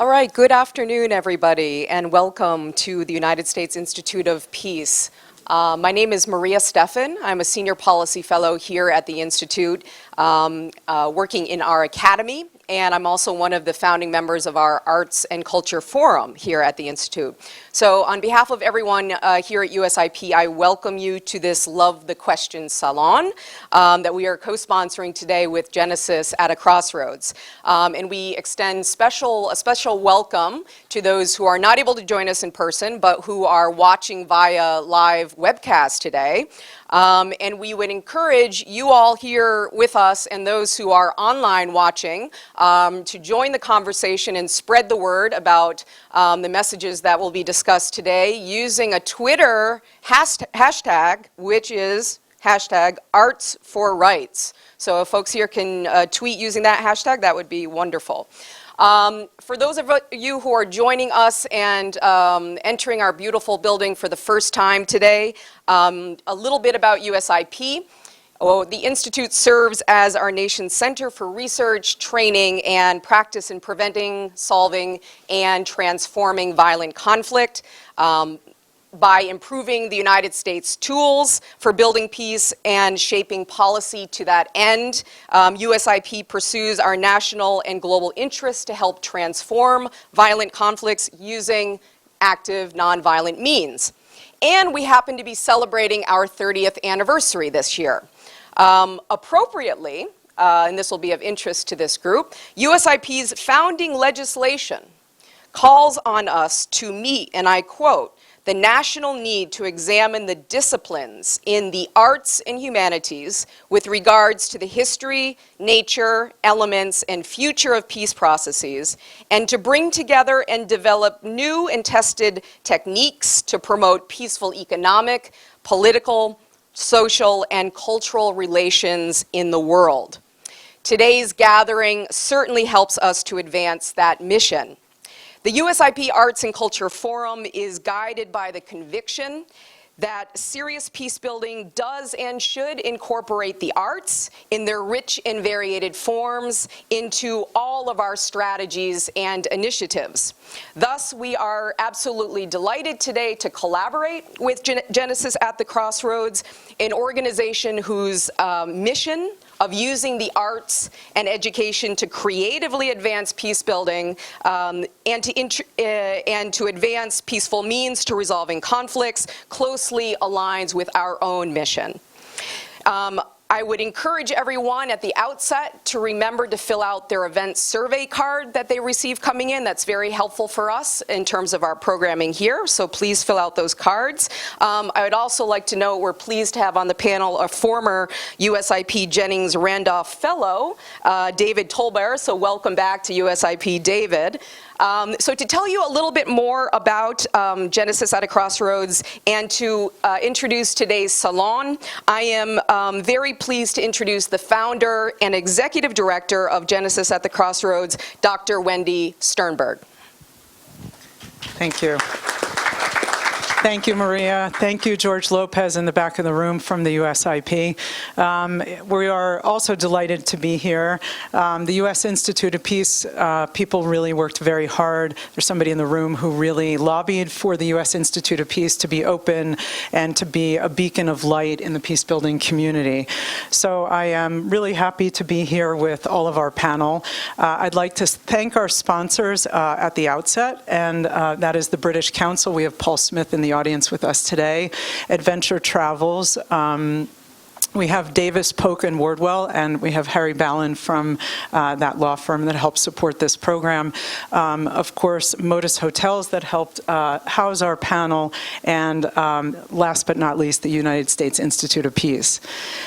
All right, good afternoon, everybody, and welcome to the United States Institute of Peace. My name is Maria Steffen. I'm a senior policy fellow here at the Institute, working in our academy, and I'm also one of the founding members of our Arts and Culture Forum here at the Institute. So on behalf of everyone here at USIP, I welcome you to this Love the Question Salon that we are co-sponsoring today with Genesis at a Crossroads. And we extend a special welcome to those who are not able to join us in person, but who are watching via live webcast today. And we would encourage you all here with us and those who are online watching to join the conversation and spread the word about the messages that will be discussed today using a Twitter hashtag, which is hashtag Arts for Rights. So if folks here can tweet using that hashtag, that would be wonderful. For those of you who are joining us and entering our beautiful building for the first time today, a little bit about USIP. The Institute serves as our nation's center for research, training, and practice in preventing, solving, and transforming violent conflict by improving the United States tools for building peace and shaping policy to that end. USIP pursues our national and global interests to help transform violent conflicts using active nonviolent means. And we happen to be celebrating our 30th anniversary this year. Appropriately, and this will be of interest to this group, USIP's founding legislation calls on us to meet, and I quote, the national need to examine the disciplines in the arts and humanities with regards to the history, nature, elements, and future of peace processes, and to bring together and develop new and tested techniques to promote peaceful economic, political, social, and cultural relations in the world. Today's gathering certainly helps us to advance that mission. The USIP Arts and Culture Forum is guided by the conviction that serious peace building does and should incorporate the arts in their rich and varied forms into all of our strategies and initiatives. Thus, we are absolutely delighted today to collaborate with Genesis at the Crossroads, an organization whose mission of using the arts and education to creatively advance peace building and to advance peaceful means to resolving conflicts closely aligns with our own mission. I would encourage everyone at the outset to remember to fill out their event survey card that they receive coming in. That's very helpful for us in terms of our programming here, so please fill out those cards. I would also like to note we're pleased to have on the panel a former USIP Jennings Randolph Fellow, David Tolbear, so welcome back to USIP, David. So to tell you a little bit more about Genesis at a Crossroads and to introduce today's salon, I am very pleased to introduce the founder and executive director of Genesis at the Crossroads, Dr. Wendy Sternberg. Thank you. Thank you, Maria. Thank you, George Lopez in the back of the room from the USIP. We are also delighted to be here. The U.S. Institute of Peace, people really worked very hard. There's somebody in the room who really lobbied for the U.S. Institute of Peace to be open and to be a beacon of light in the peace-building community. So I am really happy to be here with all of our panel. I'd like to thank our sponsors at the outset, and that is the British Council. We have Paul Smith in the audience with us today. Adventure Travels. We have Davis, Polk, and Wardwell, and we have Harry Ballin from that law firm that helps support this program. Of course, Modus Hotels that helped house our panel, and last but not least, the United States Institute of Peace.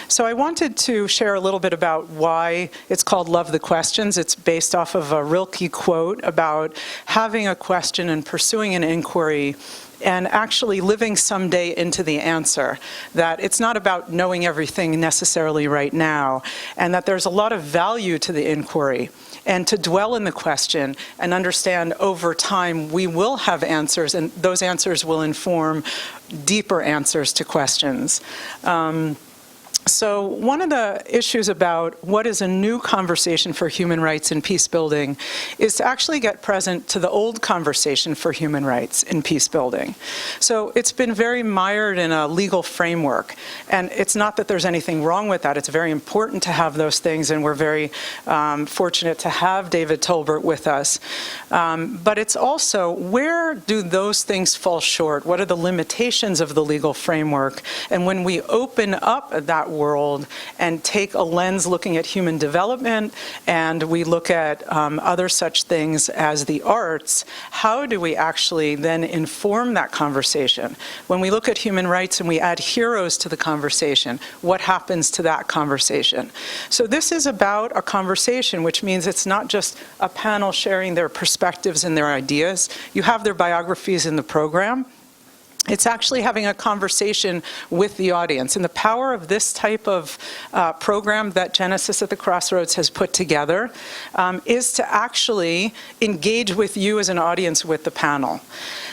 So I wanted to share a little bit about why it's called Love the Questions. It's based off of a Rilke quote about having a question and pursuing an inquiry and actually living someday into the answer, that it's not about knowing everything necessarily right now, and that there's a lot of value to the inquiry, and to dwell in the question and understand over time we will have answers, and those answers will inform deeper answers to questions. So one of the issues about what is a new conversation for human rights in peace building is to actually get present to the old conversation for human rights in peace building. So it's been very mired in a legal framework, and it's not that there's anything wrong with that. It's very important to have those things, and we're very fortunate to have David Tolbert with us. But it's also, where do those things fall short? What are the limitations of the legal framework? And when we open up that world and take a lens looking at human development, and we look at other such things as the arts, how do we actually then inform that conversation? When we look at human rights and we add heroes to the conversation, what happens to that conversation? So this is about a conversation, which means it's not just a panel sharing their perspectives and their ideas. You have their biographies in the program. It's actually having a conversation with the audience. And the power of this type of program that Genesis at the Crossroads has put together is to actually engage with you as an audience with the panel.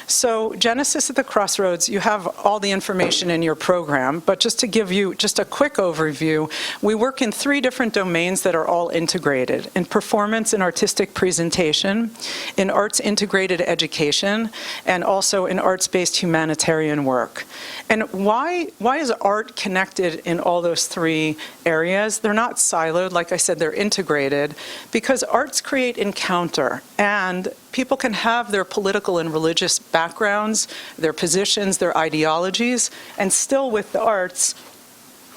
So Genesis at the Crossroads, you have all the information in your program, but just to give you just a quick overview, we work in 3 different domains that are all integrated: in performance and artistic presentation, in arts integrated education, and also in arts-based humanitarian work. And why is art connected in all those 3 areas? They're not siloed, like I said, they're integrated, because arts create encounter, and people can have their political and religious backgrounds, their positions, their ideologies, and still with the arts,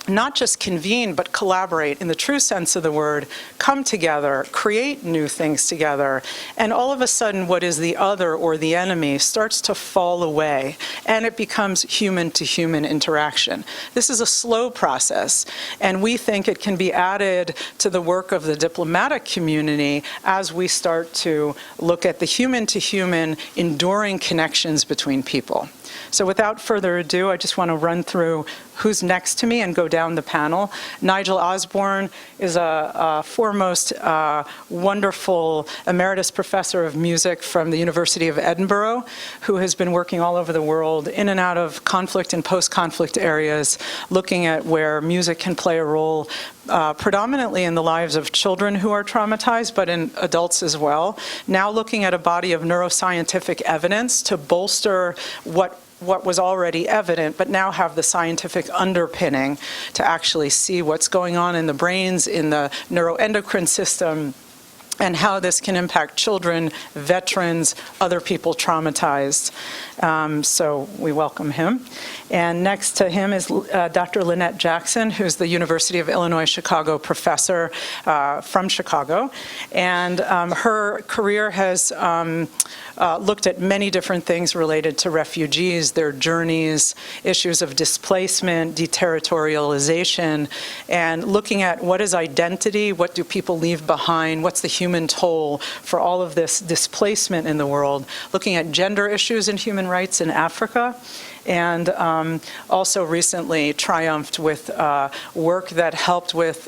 not just convene, but collaborate in the true sense of the word, come together, create new things together, and all of a sudden what is the other or the enemy starts to fall away, and it becomes human-to-human interaction. This is a slow process, and we think it can be added to the work of the diplomatic community as we start to look at the human-to-human enduring connections between people. So without further ado, I just want to run through who's next to me and go down the panel. Nigel Osborne is a foremost wonderful emeritus professor of music from the University of Edinburgh, who has been working all over the world in and out of conflict and post-conflict areas, looking at where music can play a role predominantly in the lives of children who are traumatized, but in adults as well. Now looking at a body of neuroscientific evidence to bolster what was already evident, but now have the scientific underpinning to actually see what's going on in the brains, in the neuroendocrine system, and how this can impact children, veterans, other people traumatized. So we welcome him. And next to him is Dr. Lynette Jackson, who's the University of Illinois Chicago professor from Chicago. And her career has looked at many different things related to refugees, their journeys, issues of displacement, deterritorialization, and looking at what is identity, what do people leave behind, what's the human toll for all of this displacement in the world, looking at gender issues and human rights in Africa, and also recently triumphed with work that helped with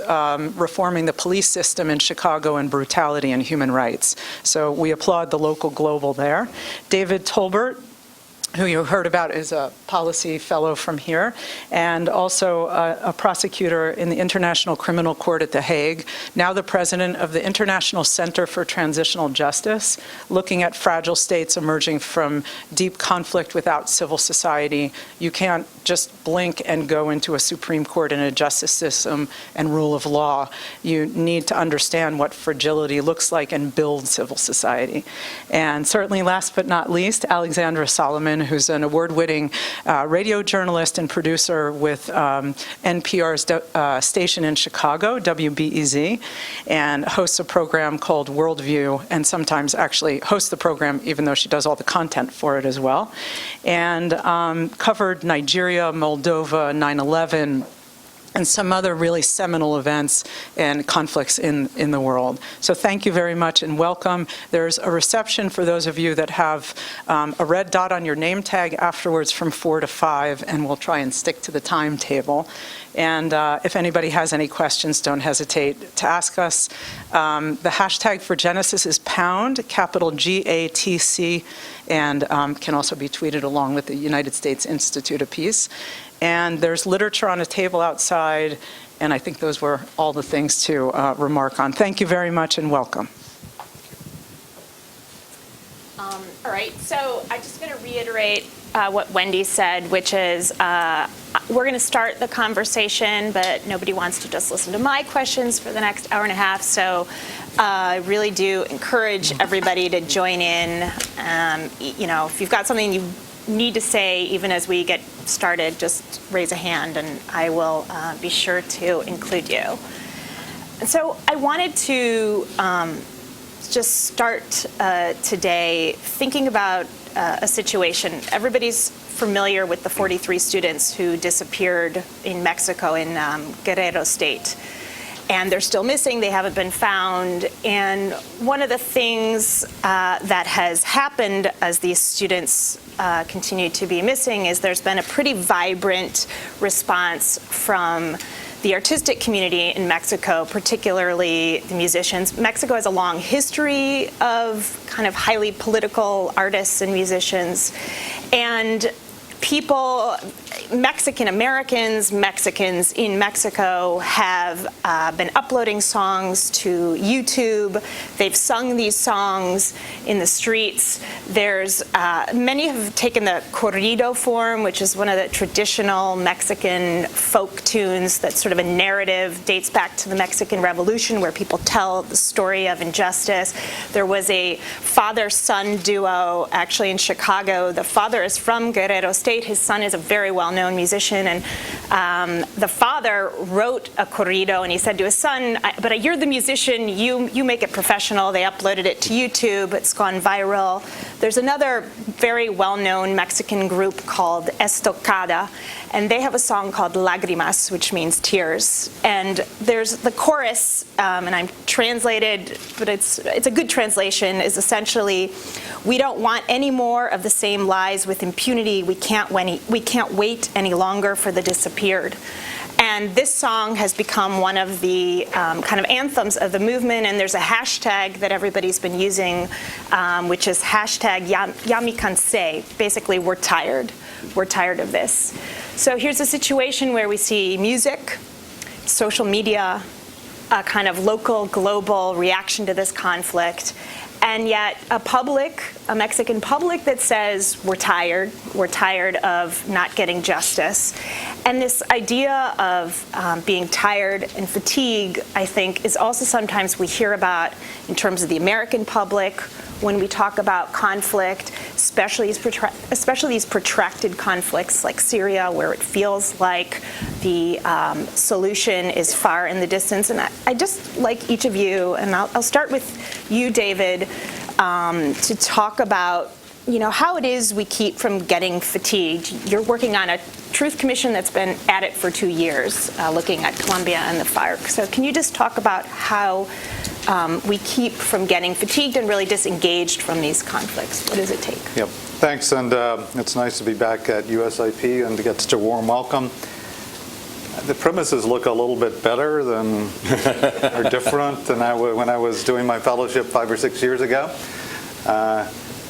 reforming the police system in Chicago and brutality and human rights. So we applaud the local global there. David Tolbert, who you heard about, is a policy fellow from here, and also a prosecutor in the International Criminal Court at The Hague, now the president of the International Center for Transitional Justice, looking at fragile states emerging from deep conflict without civil society. You can't just blink and go into a Supreme Court and a justice system and rule of law. You need to understand what fragility looks like and build civil society. And certainly last but not least, Alexandra Solomon, who's an award-winning radio journalist and producer with NPR's station in Chicago, WBEZ, and hosts a program called Worldview, and sometimes actually hosts the program even though she does all the content for it as well, and covered Nigeria, Moldova, 9/11, and some other really seminal events and conflicts in the world. So thank you very much and welcome. There's a reception for those of you that have a red dot on your name tag afterwards from 4 to 5, and we'll try and stick to the timetable. And if anybody has any questions, don't hesitate to ask us. The hashtag for Genesis is #, capital GATC, and can also be tweeted along with the United States Institute of Peace. And there's literature on a table outside, and I think those were all the things to remark on. Thank you very much and welcome. All right, so I'm just going to reiterate what Wendy said, which is we're going to start the conversation, but nobody wants to just listen to my questions for the next hour and a half. So I really do encourage everybody to join in. If you've got something you need to say, even as we get started, just raise a hand, and I will be sure to include you. And so I wanted to just start today thinking about a situation. Everybody's familiar with the 43 students who disappeared in Mexico in Guerrero State. And they're still missing, they haven't been found. And one of the things that has happened as these students continue to be missing is there's been a pretty vibrant response from the artistic community in Mexico, particularly the musicians. Mexico has a long history of kind of highly political artists and musicians. And people, Mexican Americans, Mexicans in Mexico have been uploading songs to YouTube. They've sung these songs in the streets. There's many have taken the corrido form, which is one of the traditional Mexican folk tunes that's sort of a narrative, dates back to the Mexican Revolution, where people tell the story of injustice. There was a father-son duo actually in Chicago. The father is from Guerrero State. His son is a very well-known musician, and the father wrote a corrido, and he said to his son, but you're the musician, you make it professional. They uploaded it to YouTube. It's gone viral. There's another very well-known Mexican group called Estocada, and they have a song called Lágrimas, which means tears. And there's the chorus, and I'm translated, but it's a good translation, is essentially, we don't want any more of the same lies with impunity. We can't wait any longer for the disappeared. And this song has become one of the kind of anthems of the movement, and there's a hashtag that everybody's been using, which is hashtag Ya me cansé. Basically, we're tired. We're tired of this. So here's a situation where we see music, social media, a kind of local, global reaction to this conflict, and yet a Mexican public that says we're tired of not getting justice. And this idea of being tired and fatigue, I think, is also sometimes we hear about in terms of the American public when we talk about conflict, especially these protracted conflicts like Syria, where it feels like the solution is far in the distance. And I just like each of you, and I'll start with you, David, to talk about how it is we keep from getting fatigued. You're working on a Truth Commission that's been at it for 2 years, looking at Colombia and the FARC. So can you just talk about how we keep from getting fatigued and really disengaged from these conflicts? What does it take? Yep. Thanks, and it's nice to be back at USIP and to get such a warm welcome. The premises look a little bit better than, or different than when I was doing my fellowship 5 or 6 years ago.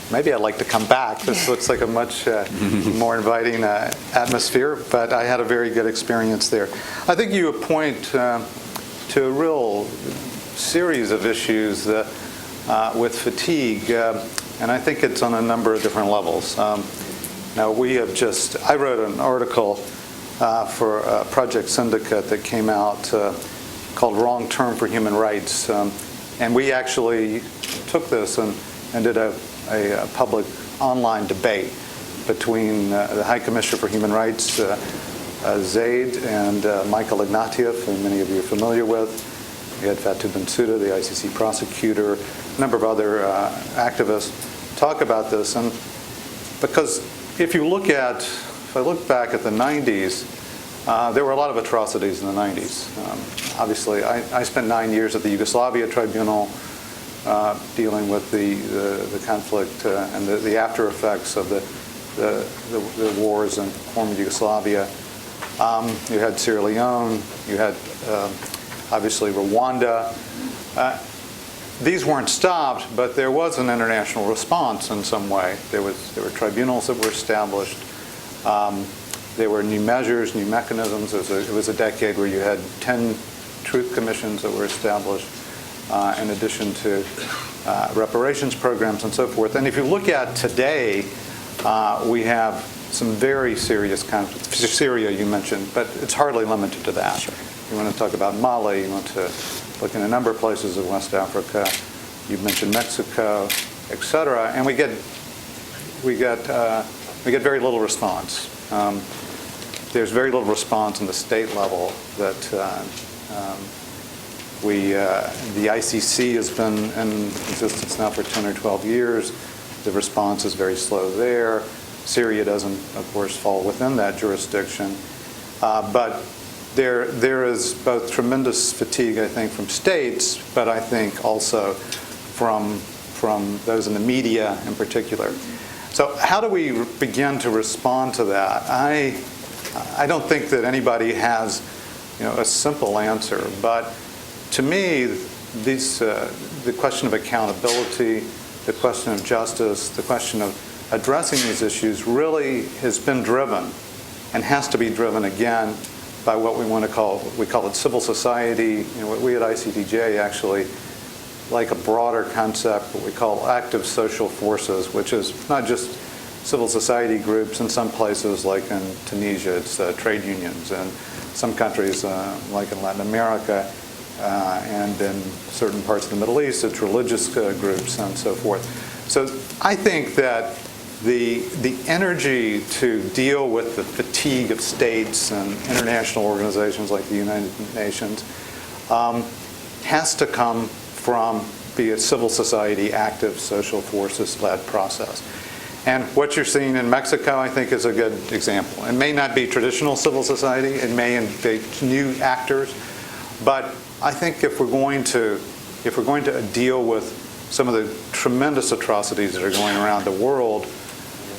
Maybe I'd like to come back. This looks like a much more inviting atmosphere, but I had a very good experience there. I think you point to a real series of issues with fatigue, and I think it's on a number of different levels. Now I wrote an article for a project syndicate that came out called Wrong Term for Human Rights, and we actually took this and did a public online debate between the High Commissioner for Human Rights, Zaid, and Michael Ignatieff, who many of you are familiar with. We had Fatou Bensouda, the ICC prosecutor, a number of other activists talk about this. And because if I look back at the 90s, there were a lot of atrocities in the 90s. Obviously, I spent 9 years at the Yugoslavia Tribunal dealing with the conflict and the after effects of the wars in former Yugoslavia. You had Sierra Leone. You had, obviously, Rwanda. These weren't stopped, but there was an international response in some way. There were tribunals that were established. There were new measures, new mechanisms. It was a decade where you had 10 truth commissions that were established, in addition to reparations programs and so forth. And if you look at today, we have some very serious conflicts. Syria, you mentioned, but it's hardly limited to that. Sure. You want to talk about Mali, you want to look in a number of places in West Africa. You mentioned Mexico, et cetera, and we get very little response. There's very little response on the state level. That the ICC has been in existence now for 10 or 12 years. The response is very slow there. Syria doesn't, of course, fall within that jurisdiction, but there is both tremendous fatigue, I think, from states, but I think also from those in the media in particular. So how do we begin to respond to that? I don't think that anybody has, a simple answer, but to me, the question of accountability, the question of justice, the question of addressing these issues really has been driven and has to be driven again by what we call it civil society. What we at ICTJ actually like a broader concept, what we call active social forces, which is not just civil society groups. In some places, like in Tunisia, it's trade unions. In some countries, like in Latin America, and in certain parts of the Middle East, it's religious groups and so forth. So I think that the energy to deal with the fatigue of states and international organizations like the United Nations has to come from the civil society, active social forces-led process. And what you're seeing in Mexico, I think, is a good example. It may not be traditional civil society. It may be new actors. But I think if we're going to deal with some of the tremendous atrocities that are going around the world,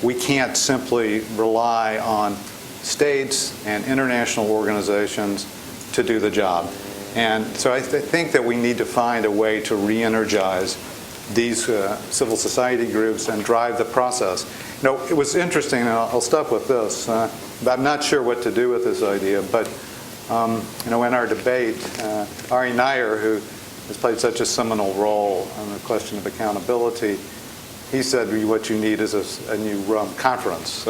we can't simply rely on states and international organizations to do the job. And so I think that we need to find a way to re-energize these civil society groups and drive the process. It was interesting, and I'll stop with this. I'm not sure what to do with this idea, but in our debate, Ari Nair, who has played such a seminal role on the question of accountability, he said what you need is a new Rome conference,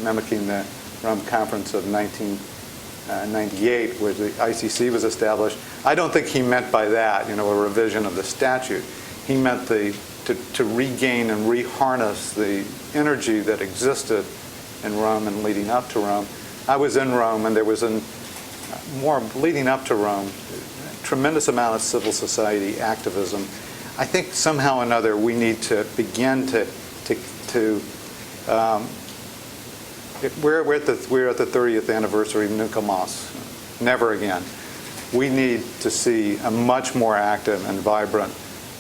mimicking the Rome conference of 1998, where the ICC was established. I don't think he meant by that, a revision of the statute. He meant to regain and reharness the energy that existed in Rome and leading up to Rome. I was in Rome, and there was more leading up to Rome, a tremendous amount of civil society activism. I think somehow or another we need to begin we're at the 30th anniversary of Nunca Más, never again. We need to see a much more active and vibrant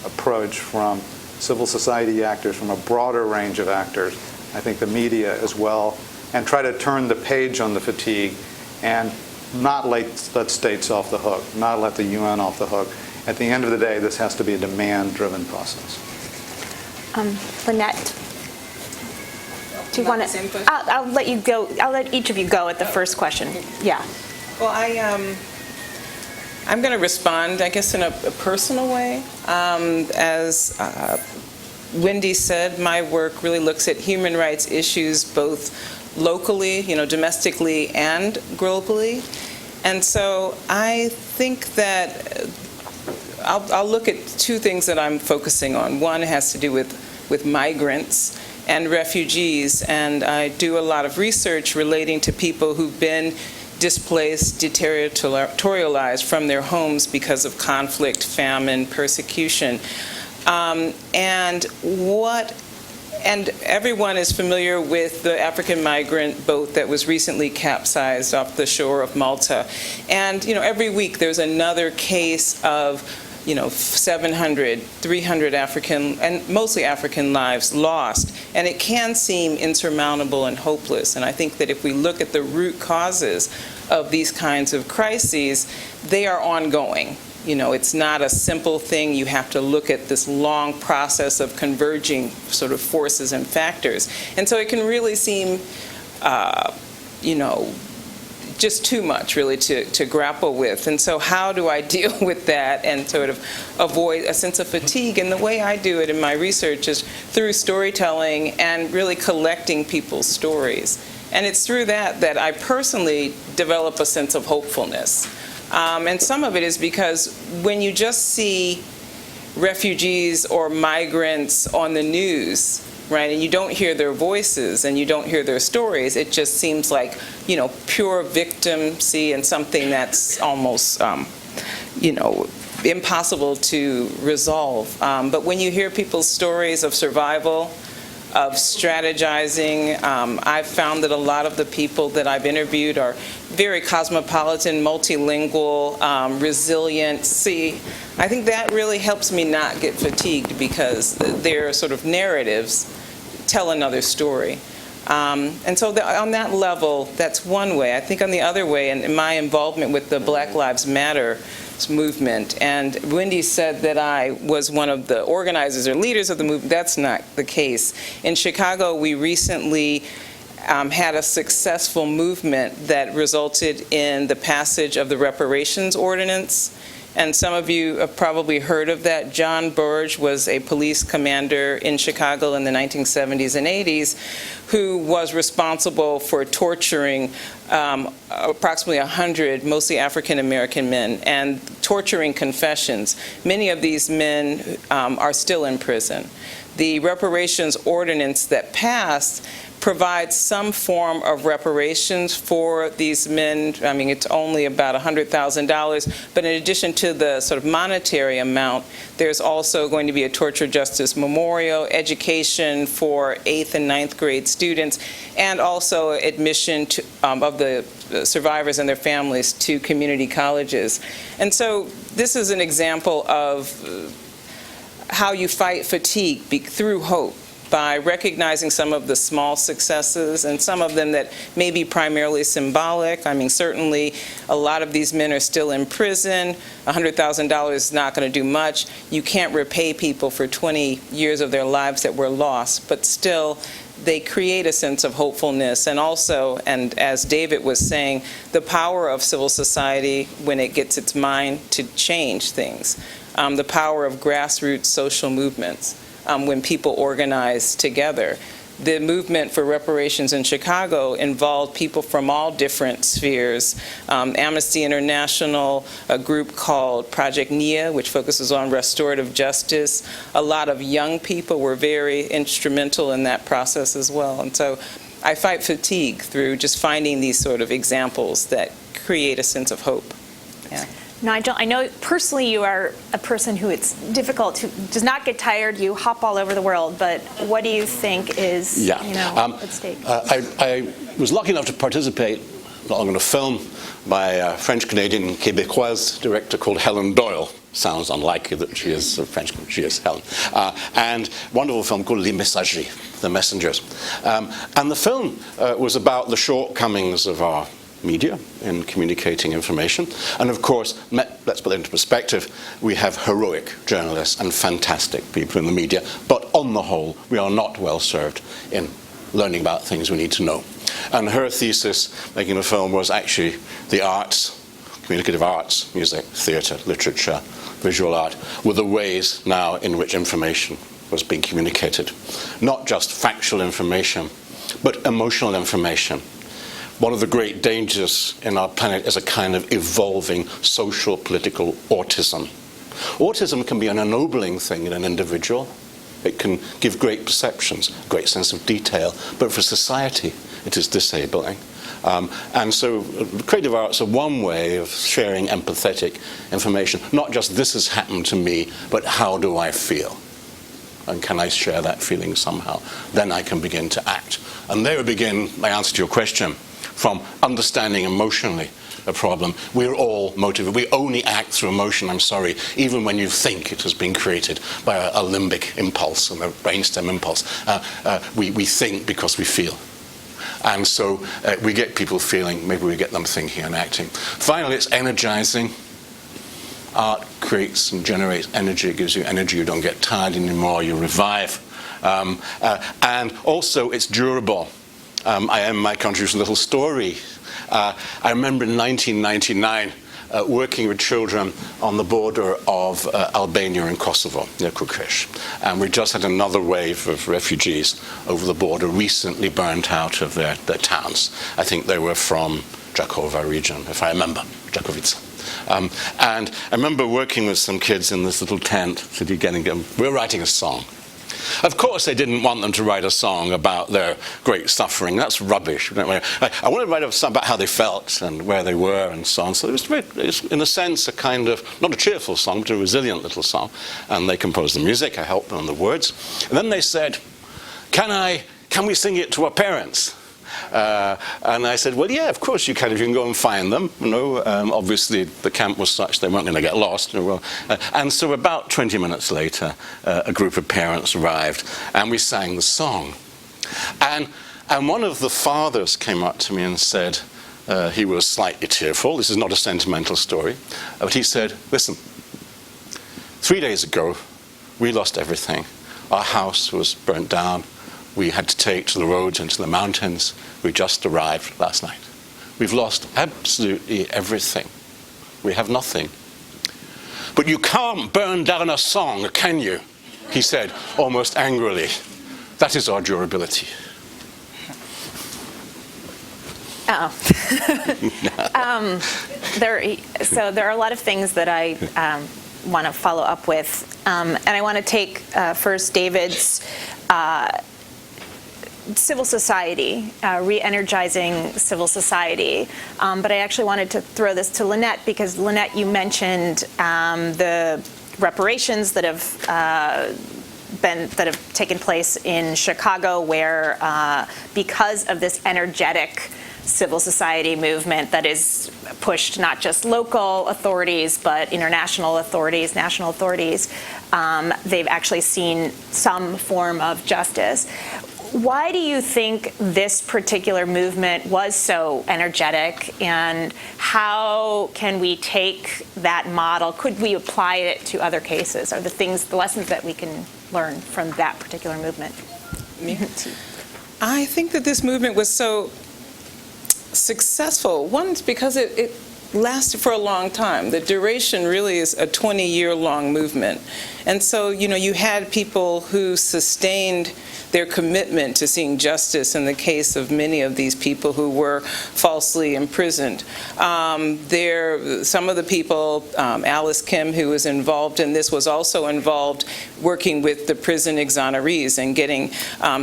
approach from civil society actors, from a broader range of actors, I think the media as well, and try to turn the page on the fatigue and not let states off the hook, not let the UN off the hook. At the end of the day, this has to be a demand-driven process. Lynette, do you want to? I'll let you go. I'll let each of you go at the first question. Yeah. Well, I'm going to respond, I guess, in a personal way. As Wendy said, my work really looks at human rights issues both locally, domestically, and globally. And so I think that I'll look at two things that I'm focusing on. One has to do with migrants and refugees, and I do a lot of research relating to people who've been displaced, deterritorialized from their homes because of conflict, famine, persecution. And everyone is familiar with the African migrant boat that was recently capsized off the shore of Malta. And every week there's another case of 700, 300 African, and mostly African lives lost. And it can seem insurmountable and hopeless. And I think that if we look at the root causes of these kinds of crises, they are ongoing. It's not a simple thing. You have to look at this long process of converging sort of forces and factors. And so it can really seem, just too much, really, to grapple with. And so how do I deal with that and sort of avoid a sense of fatigue? And the way I do it in my research is through storytelling and really collecting people's stories. And it's through that I personally develop a sense of hopefulness. And some of it is because when you just see refugees or migrants on the news, right, and you don't hear their voices and you don't hear their stories, it just seems like, pure victimcy and something that's almost, impossible to resolve. But when you hear people's stories of survival, of strategizing, I've found that a lot of the people that I've interviewed are very cosmopolitan, multilingual, resilient. I think that really helps me not get fatigued because their sort of narratives tell another story. And so on that level, that's one way. I think on the other way, and my involvement with the Black Lives Matter movement, and Wendy said that I was one of the organizers or leaders of the movement. That's not the case. In Chicago, we recently had a successful movement that resulted in the passage of the Reparations Ordinance. And some of you have probably heard of that. John Burge was a police commander in Chicago in the 1970s and 80s who was responsible for torturing approximately 100, mostly African-American men, and torturing confessions. Many of these men are still in prison. The Reparations Ordinance that passed provides some form of reparations for these men. I mean, it's only about $100,000, but in addition to the sort of monetary amount, there's also going to be a torture justice memorial, education for 8th and 9th grade students, and also admission of the survivors and their families to community colleges. And so this is an example of how you fight fatigue through hope, by recognizing some of the small successes and some of them that may be primarily symbolic. I mean, certainly a lot of these men are still in prison. $100,000 is not going to do much. You can't repay people for 20 years of their lives that were lost, but still they create a sense of hopefulness. And also, and as David was saying, the power of civil society when it gets its mind to change things, the power of grassroots social movements. When people organize together. The movement for reparations in Chicago involved people from all different spheres. Amnesty International, a group called Project NIA, which focuses on restorative justice. A lot of young people were very instrumental in that process as well. And so I fight fatigue through just finding these sort of examples that create a sense of hope. Yeah. Nigel, I know personally you are a person who it's difficult, who does not get tired, you hop all over the world, but what do you think is at stake? I was lucky enough to participate in a film by a French-Canadian Québécoise director called Helen Doyle. Sounds unlikely that she is French, she is Helen. And wonderful film called Les Messagers, The Messengers. And the film was about the shortcomings of our media in communicating information. And of course, let's put it into perspective, we have heroic journalists and fantastic people in the media, but on the whole, we are not well served in learning about things we need to know. And her thesis, making the film, was actually the arts, communicative arts, music, theatre, literature, visual art, were the ways now in which information was being communicated. Not just factual information, but emotional information. One of the great dangers in our planet is a kind of evolving social political autism. Autism can be an ennobling thing in an individual. It can give great perceptions, great sense of detail, but for society it is disabling. And so creative arts are one way of sharing empathetic information. Not just this has happened to me, but how do I feel? And can I share that feeling somehow? Then I can begin to act. And there we begin my answer to your question. from understanding emotionally a problem. We're all motivated. We only act through emotion, I'm sorry, even when you think it has been created by a limbic impulse and a brainstem impulse. We think because we feel. And so we get people feeling, maybe we get them thinking and acting. Finally, it's energizing. Art creates and generates energy. It gives you energy. You don't get tired anymore. You revive. And also, it's durable. I end my contribution with a little story. I remember in 1999 working with children on the border of Albania and Kosovo, near Kukresh. And we just had another wave of refugees over the border, recently burnt out of their towns. I think they were from Jakova region, if I remember, Jakovica. And I remember working with some kids in this little tent, we were writing a song. Of course, I didn't want them to write a song about their great suffering. That's rubbish. I wanted to write a song about how they felt and where they were and so on. So it was, in a sense, a kind of, not a cheerful song, but a resilient little song. And they composed the music. I helped them on the words. And then they said, can we sing it to our parents? And I said, well, yeah, of course you can if you can go and find them. Obviously the camp was such they weren't going to get lost. And so about 20 minutes later, a group of parents arrived, and we sang the song. And one of the fathers came up to me and said, he was slightly tearful. This is not a sentimental story. But he said, listen, 3 days ago, we lost everything. Our house was burnt down. We had to take to the roads and to the mountains. We just arrived last night. We've lost absolutely everything. We have nothing. But you can't burn down a song, can you? He said, almost angrily. That is our durability. Oh. So there are a lot of things that I want to follow up with. And I want to take first David's civil society, re-energizing civil society. But I actually wanted to throw this to Lynette, because Lynette, you mentioned the reparations that have taken place in Chicago, where because of this energetic civil society movement that is pushed not just local authorities but international authorities, national authorities, they've actually seen some form of justice. Why do you think this particular movement was so energetic, and how can we take that model? Could we apply it to other cases? Are the lessons that we can learn from that particular movement? I think that this movement was so successful. One is because it lasted for a long time. The duration really is a 20-year-long movement. And so, you had people who sustained their commitment to seeing justice in the case of many of these people who were falsely imprisoned. Some of the people, Alice Kim, who was involved in this, was also involved working with the prison exonerees and getting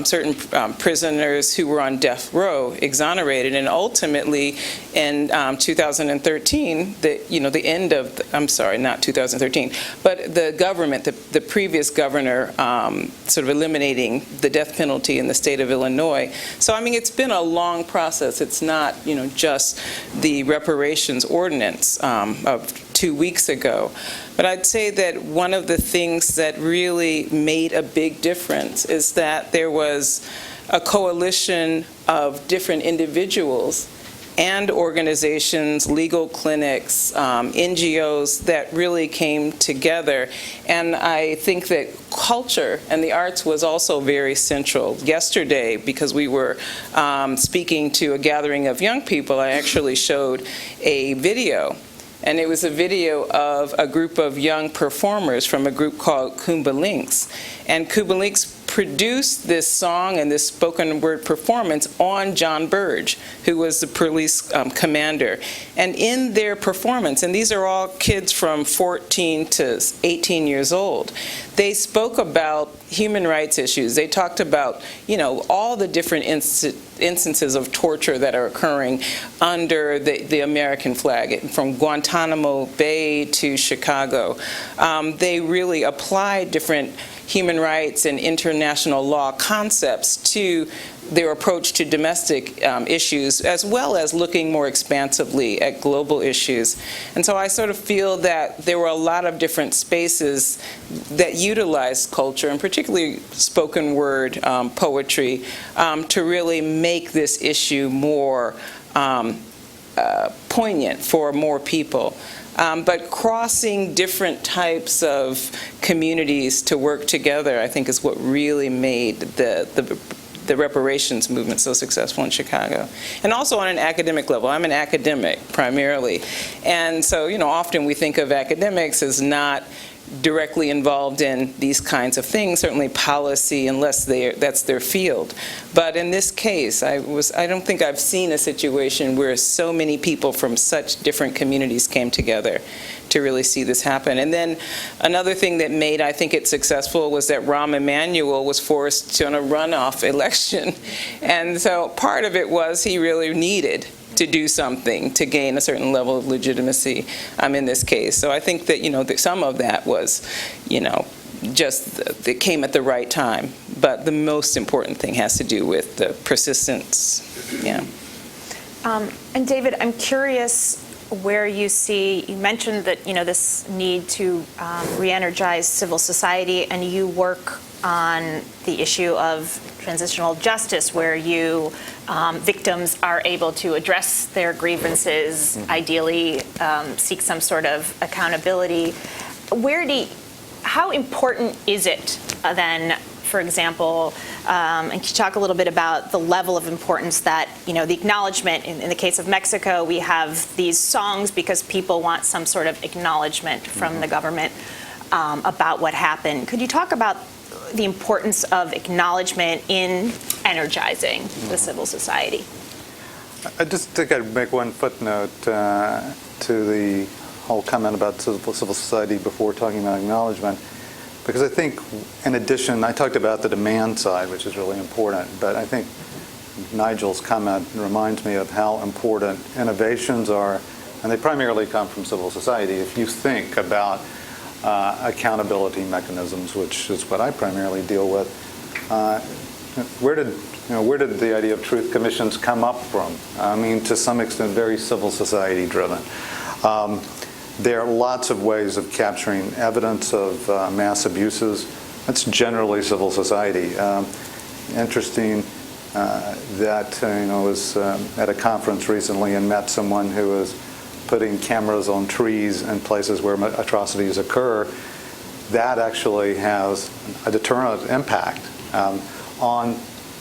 certain prisoners who were on death row exonerated. And ultimately, in 2013, the end of, I'm sorry, not 2013, but the government, the previous governor, sort of eliminating the death penalty in the state of Illinois. So, it's been a long process. It's not, just the Reparations Ordinance of 2 weeks ago. But I'd say that one of the things that really made a big difference is that there was a coalition of different individuals and organizations, legal clinics, NGOs that really came together. And I think that culture and the arts was also very central. Yesterday, because we were speaking to a gathering of young people, I actually showed a video. And it was a video of a group of young performers from a group called Kuumba Links. And Kuumba Links produced this song and this spoken word performance on John Burge, who was the police commander. And in their performance, and these are all kids from 14 to 18 years old, they spoke about human rights issues. They talked about, all the different instances of torture that are occurring under the American flag, from Guantanamo Bay to Chicago. They really applied different human rights and international law concepts to their approach to domestic issues, as well as looking more expansively at global issues. And so I sort of feel that there were a lot of different spaces that utilized culture, and particularly spoken word poetry, to really make this issue more poignant for more people. But crossing different types of communities to work together, I think, is what really made the reparations movement so successful in Chicago. And also on an academic level. I'm an academic, primarily. And so, often we think of academics as not directly involved in these kinds of things, certainly policy, unless that's their field. But in this case, I don't think I've seen a situation where so many people from such different communities came together to really see this happen. And then another thing that made, I think, it successful was that Rahm Emanuel was forced on a runoff election. And so part of it was he really needed to do something to gain a certain level of legitimacy in this case. So I think that, that some of that was, just it came at the right time. But the most important thing has to do with the persistence. Yeah. And David, I'm curious where you mentioned that, this need to re-energize civil society, and you work on the issue of transitional justice, where victims are able to address their grievances, ideally seek some sort of accountability. How important is it then, for example, and can you talk a little bit about the level of importance that, the acknowledgement, in the case of Mexico, we have these songs because people want some sort of acknowledgement from the government about what happened. Could you talk about the importance of acknowledgement in energizing the civil society? I just think I'd make one footnote to the whole comment about civil society before talking about acknowledgement, because I think, in addition, I talked about the demand side, which is really important, but I think Nigel's comment reminds me of how important innovations are, and they primarily come from civil society. If you think about accountability mechanisms, which is what I primarily deal with, where did the idea of truth commissions come up from? I mean, to some extent, very civil society driven. There are lots of ways of capturing evidence of mass abuses. That's generally civil society. Interesting that I was at a conference recently and met someone who was putting cameras on trees in places where atrocities occur. That actually has a deterrent impact on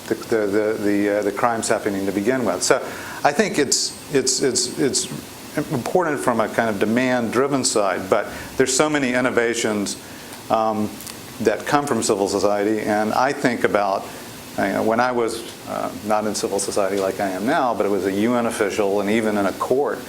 the crimes happening to begin with. So I think it's important from a kind of demand-driven side, but there's so many innovations that come from civil society, and I think about when I was not in civil society like I am now, but it was a UN official, and even in a court,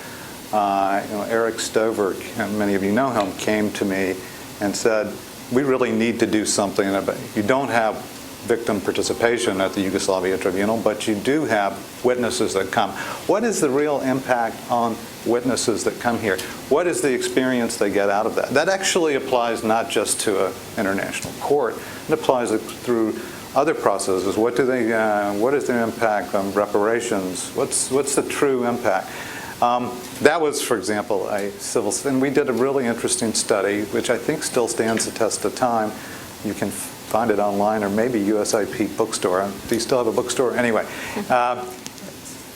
Eric Stover, and many of you know him, came to me and said, we really need to do something about it. You don't have victim participation at the Yugoslavia Tribunal, but you do have witnesses that come. What is the real impact on witnesses that come here? What is the experience they get out of that? That actually applies not just to an international court. It applies through other processes. What is their impact on reparations? What's the true impact? That was, for example, and we did a really interesting study, which I think still stands the test of time. You can find it online, or maybe USIP bookstore. Do you still have a bookstore? Anyway,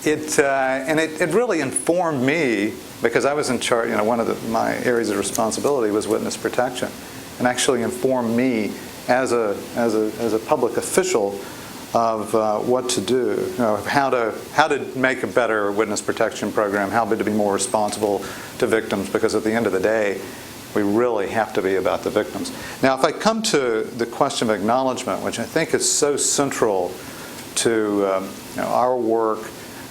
it really informed me, because I was in charge. One of my areas of responsibility was witness protection, and actually informed me as a public official of what to do, how to make a better witness protection program, how to be more responsible to victims, because at the end of the day, we really have to be about the victims. Now, if I come to the question of acknowledgement, which I think is so central to our work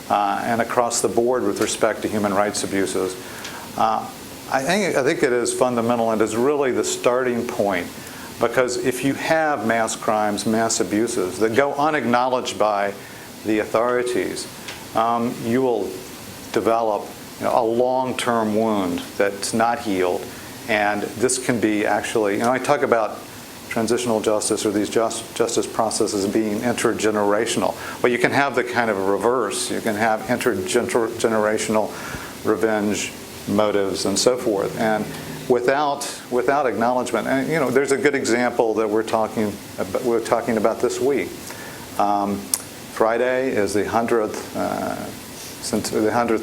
and across the board with respect to human rights abuses, I think it is fundamental and is really the starting point. Because if you have mass crimes, mass abuses that go unacknowledged by the authorities, you will develop a long-term wound that's not healed. And this can be actually, I talk about transitional justice or these justice processes being intergenerational. Well, you can have the kind of reverse. You can have intergenerational revenge motives and so forth. And without acknowledgement, and there's a good example that we're talking about this week. Friday is the 100th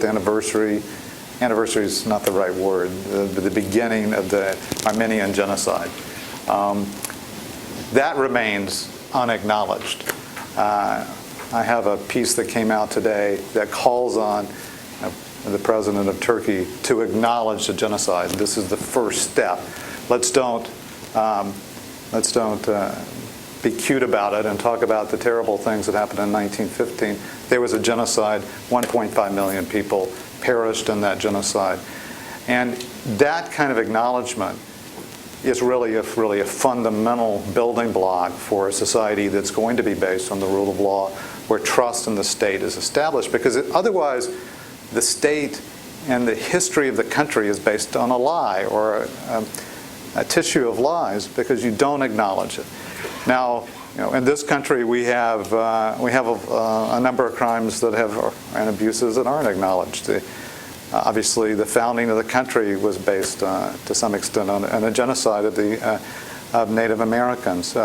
anniversary. Anniversary is not the right word. The beginning of the Armenian genocide. That remains unacknowledged. I have a piece that came out today that calls on the president of Turkey to acknowledge the genocide. This is the first step. Let's don't be cute about it and talk about the terrible things that happened in 1915. There was a genocide. 1.5 million people perished in that genocide, and that kind of acknowledgement is really a fundamental building block for a society that's going to be based on the rule of law, where trust in the state is established. Because otherwise, the state and the history of the country is based on a lie or a tissue of lies, because you don't acknowledge it. Now, in this country, we have a number of crimes that and abuses that aren't acknowledged. Obviously, the founding of the country was based, to some extent, on a genocide of Native Americans,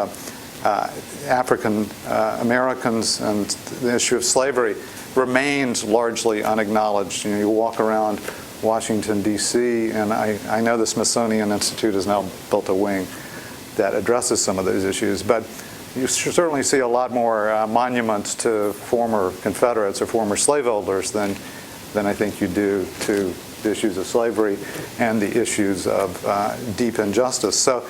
African Americans, and the issue of slavery remains largely unacknowledged. You walk around Washington, D.C., and I know the Smithsonian Institute has now built a wing that addresses some of those issues, but you certainly see a lot more monuments to former Confederates or former slaveholders than I think you do to the issues of slavery and the issues of deep injustice. So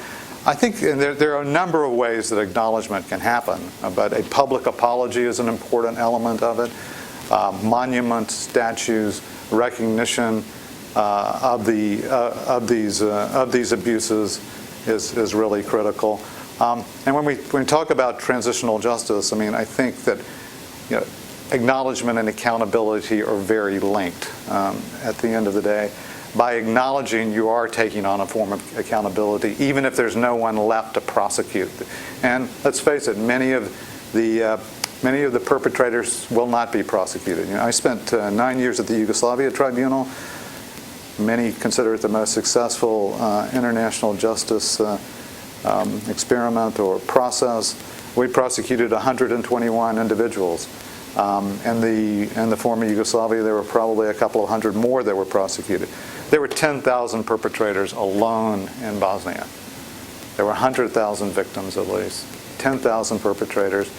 I think there are a number of ways that acknowledgement can happen, but a public apology is an important element of it. Monuments, statues, recognition of these abuses is really critical. And when we talk about transitional justice, I think that acknowledgement and accountability are very linked. At the end of the day, by acknowledging, you are taking on a form of accountability, even if there's no one left to prosecute. And let's face it, many of the perpetrators will not be prosecuted. I spent 9 years at the Yugoslavia Tribunal. Many consider it the most successful international justice experiment or process. We prosecuted 121 individuals. In the former Yugoslavia, there were probably a couple of hundred more that were prosecuted. There were 10,000 perpetrators alone in Bosnia. There were 100,000 victims at least, 10,000 perpetrators.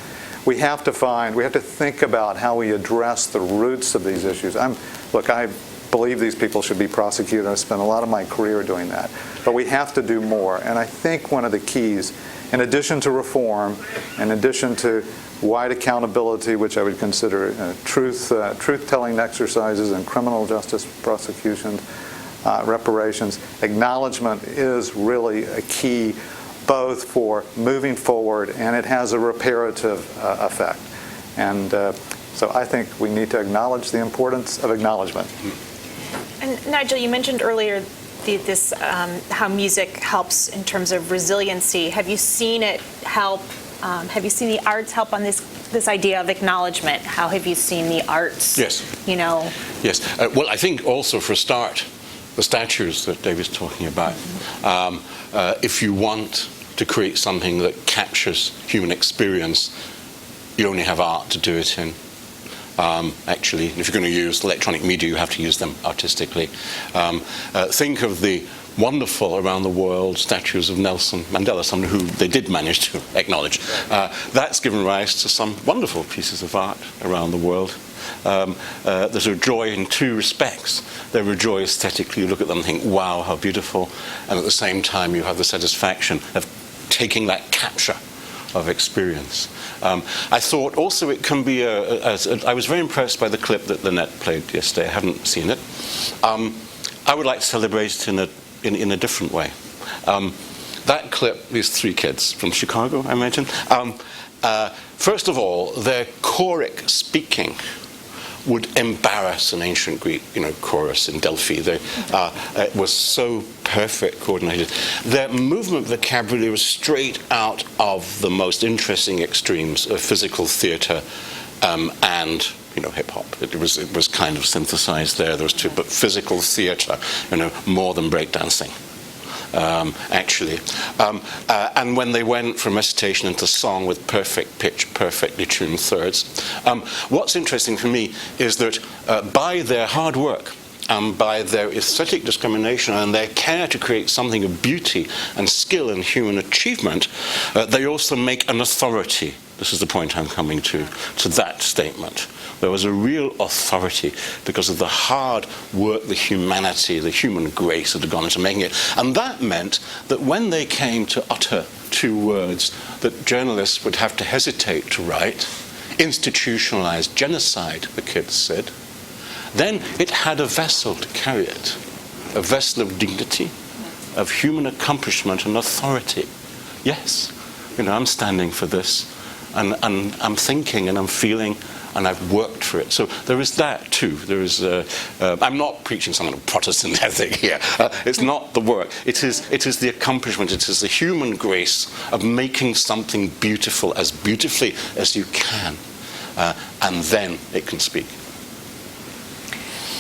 We have to think about how we address the roots of these issues. I believe these people should be prosecuted. I spent a lot of my career doing that. But we have to do more. And I think one of the keys, in addition to reform, in addition to wide accountability, which I would consider truth-telling exercises in criminal justice prosecutions, reparations, acknowledgement is really a key both for moving forward, and it has a reparative effect. And so I think we need to acknowledge the importance of acknowledgement. And Nigel, you mentioned earlier how music helps in terms of resiliency. Have you seen it help? Have you seen the arts help on this idea of acknowledgement? How have you seen the arts? Yes. Yes. Well, I think also for a start, the statues that David's talking about. If you want to create something that captures human experience, you only have art to do it in. Actually, if you're going to use electronic media, you have to use them artistically. Think of the wonderful around the world statues of Nelson Mandela, someone who they did manage to acknowledge. That's given rise to some wonderful pieces of art around the world. There's a joy in two respects. There's a joy aesthetically, you look at them and think, wow, how beautiful. And at the same time, you have the satisfaction of taking that capture of experience. I thought also it can be I was very impressed by the clip that Lynette played yesterday. I haven't seen it. I would like to celebrate it in a different way. That clip, these three kids from Chicago, I imagine. First of all, their choric speaking would embarrass an ancient Greek, chorus in Delphi. It was so perfect, coordinated. Their movement vocabulary was straight out of the most interesting extremes of physical theater and hip-hop. It was kind of synthesized there, those two, but physical theater, more than breakdancing. Actually. And when they went from recitation into song with perfect pitch, perfectly tuned thirds. What's interesting for me is that by their hard work, by their aesthetic discrimination and their care to create something of beauty and skill and human achievement, they also make an authority. This is the point I'm coming to that statement. There was a real authority because of the hard work, the humanity, the human grace that had gone into making it. And that meant that when they came to utter two words that journalists would have to hesitate to write, institutionalized genocide, the kids said, then it had a vessel to carry it, a vessel of dignity, of human accomplishment and authority. Yes, I'm standing for this, and I'm thinking and I'm feeling, and I've worked for it. So there is that too. There is. I'm not preaching some kind of Protestant ethic here. It's not the work. It is the accomplishment. It is the human grace of making something beautiful as beautifully as you can, and then it can speak.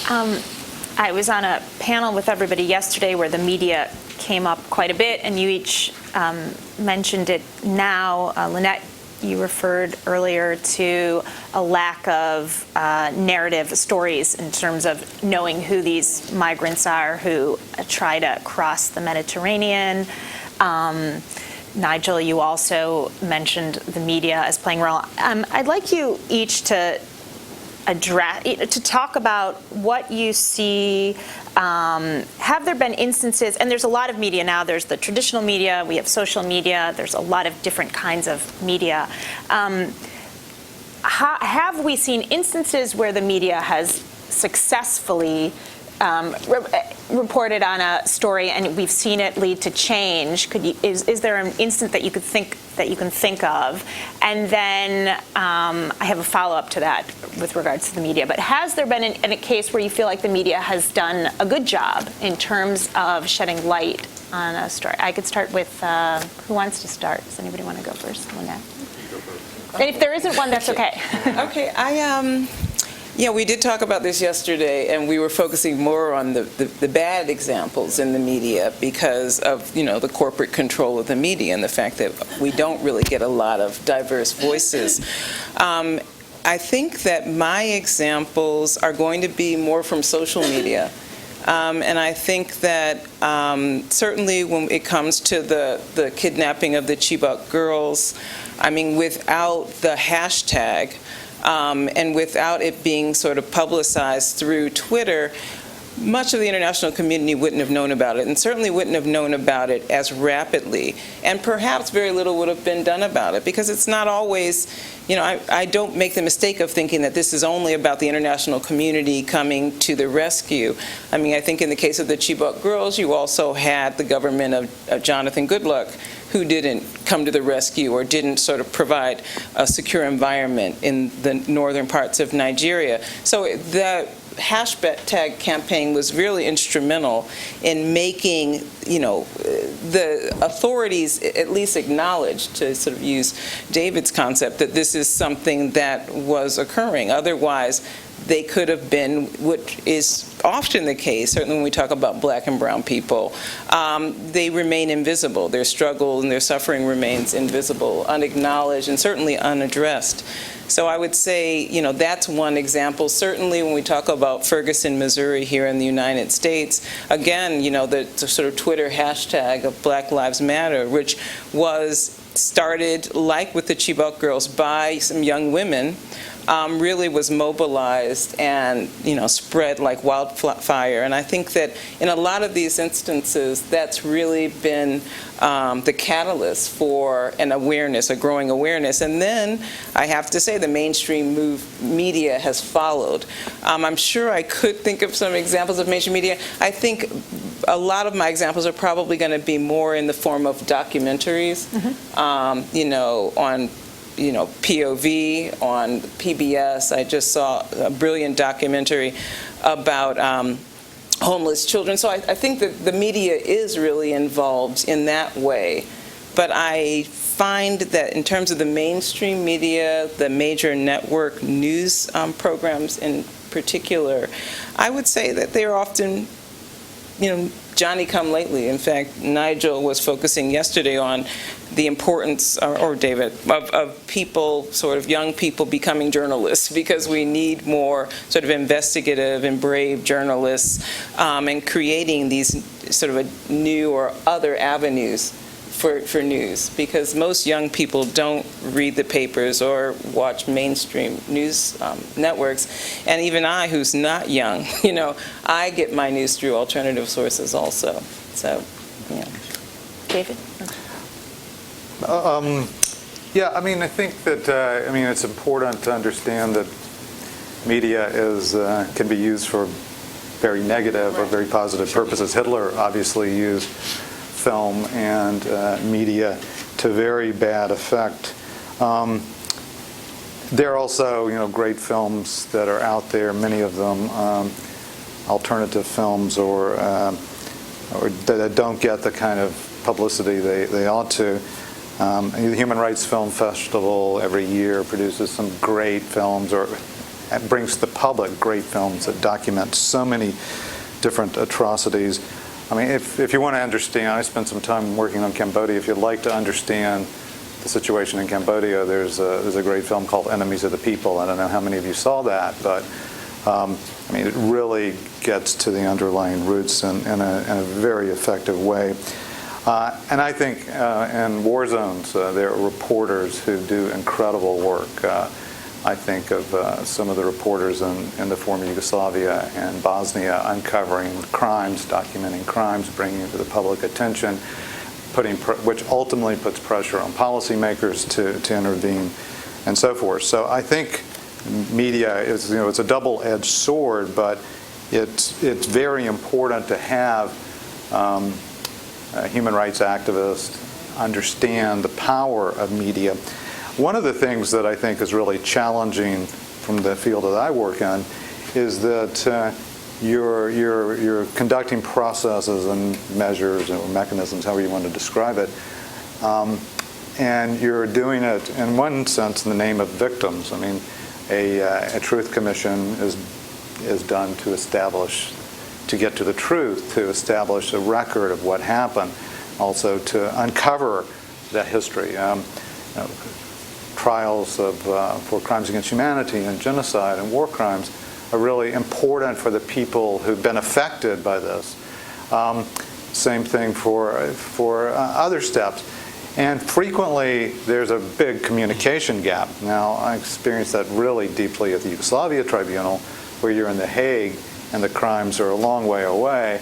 I was on a panel with everybody yesterday where the media came up quite a bit, and you each mentioned it now. Lynette, you referred earlier to a lack of narrative stories in terms of knowing who these migrants are who try to cross the Mediterranean. Nigel, you also mentioned the media as playing a role. I'd like you each to talk about what you see. Have there been instances, and there's a lot of media now, there's the traditional media, we have social media, there's a lot of different kinds of media. Have we seen instances where the media has successfully reported on a story and we've seen it lead to change? Is there an instant that you can think of? And then I have a follow-up to that with regards to the media. But has there been a case where you feel like the media has done a good job in terms of shedding light on a story? I could start with who wants to start? Does anybody want to go first? Lynette. And if there isn't one, that's okay. Okay, we did talk about this yesterday, and we were focusing more on the bad examples in the media because of, the corporate control of the media and the fact that we don't really get a lot of diverse voices. I think that my examples are going to be more from social media. And I think that certainly when it comes to the kidnapping of the Chibok girls, without the hashtag, and without it being sort of publicized through Twitter, much of the international community wouldn't have known about it, and certainly wouldn't have known about it as rapidly. And perhaps very little would have been done about it, because it's not always, I don't make the mistake of thinking that this is only about the international community coming to the rescue. I think in the case of the Chibok girls, you also had the government of Jonathan Goodluck, who didn't come to the rescue or didn't sort of provide a secure environment in the northern parts of Nigeria. So the hashtag campaign was really instrumental in making, the authorities at least acknowledge, to sort of use David's concept, that this is something that was occurring. Otherwise, they could have been, what is often the case, certainly when we talk about black and brown people, they remain invisible. Their struggle and their suffering remains invisible, unacknowledged, and certainly unaddressed. So I would say, that's one example. Certainly when we talk about Ferguson, Missouri here in the United States, again, the sort of Twitter hashtag of Black Lives Matter, which was started, like with the Chibok girls, by some young women, really was mobilized and spread like wildfire. And I think that in a lot of these instances, that's really been the catalyst for an awareness, a growing awareness. And then I have to say the mainstream media has followed. I'm sure I could think of some examples of mainstream media. I think a lot of my examples are probably going to be more in the form of documentaries, on POV on PBS. I just saw a brilliant documentary about homeless children. So I think that the media is really involved in that way. But I find that in terms of the mainstream media, the major network news programs in particular, I would say that they're often, Johnny-come-lately. In fact, Nigel was focusing yesterday on the importance, or David, of people, sort of young people becoming journalists, because we need more sort of investigative and brave journalists, and creating these sort of a new or other avenues for news, because most young people don't read the papers or watch mainstream news networks. And even I, who's not young, I get my news through alternative sources also. So, yeah. David? Yeah, I think that it's important to understand that media can be used for very negative or very positive purposes. Hitler obviously used film and media to very bad effect. There are also, great films that are out there, many of them alternative films or that don't get the kind of publicity they ought to. The Human Rights Film Festival every year produces some great films, or brings to the public great films that document so many different atrocities. If you want to understand, I spent some time working on Cambodia. If you'd like to understand the situation in Cambodia, there's a great film called Enemies of the People. I don't know how many of you saw that, but it really gets to the underlying roots in a very effective way. And I think in war zones, there are reporters who do incredible work. I think of some of the reporters in the former Yugoslavia and Bosnia uncovering crimes, documenting crimes, bringing it to the public attention, which ultimately puts pressure on policymakers to intervene, and so forth. So I think media is, it's a double-edged sword, but it's very important to have human rights activists understand the power of media. One of the things that I think is really challenging from the field that I work in is that you're conducting processes and measures or mechanisms, however you want to describe it, and you're doing it in one sense in the name of victims. A truth commission is done to get to the truth, to establish a record of what happened, also to uncover that history. Trials for crimes against humanity and genocide and war crimes are really important for the people who've been affected by this. Same thing for other steps. And frequently, there's a big communication gap. Now, I experienced that really deeply at the Yugoslavia Tribunal, where you're in The Hague and the crimes are a long way away.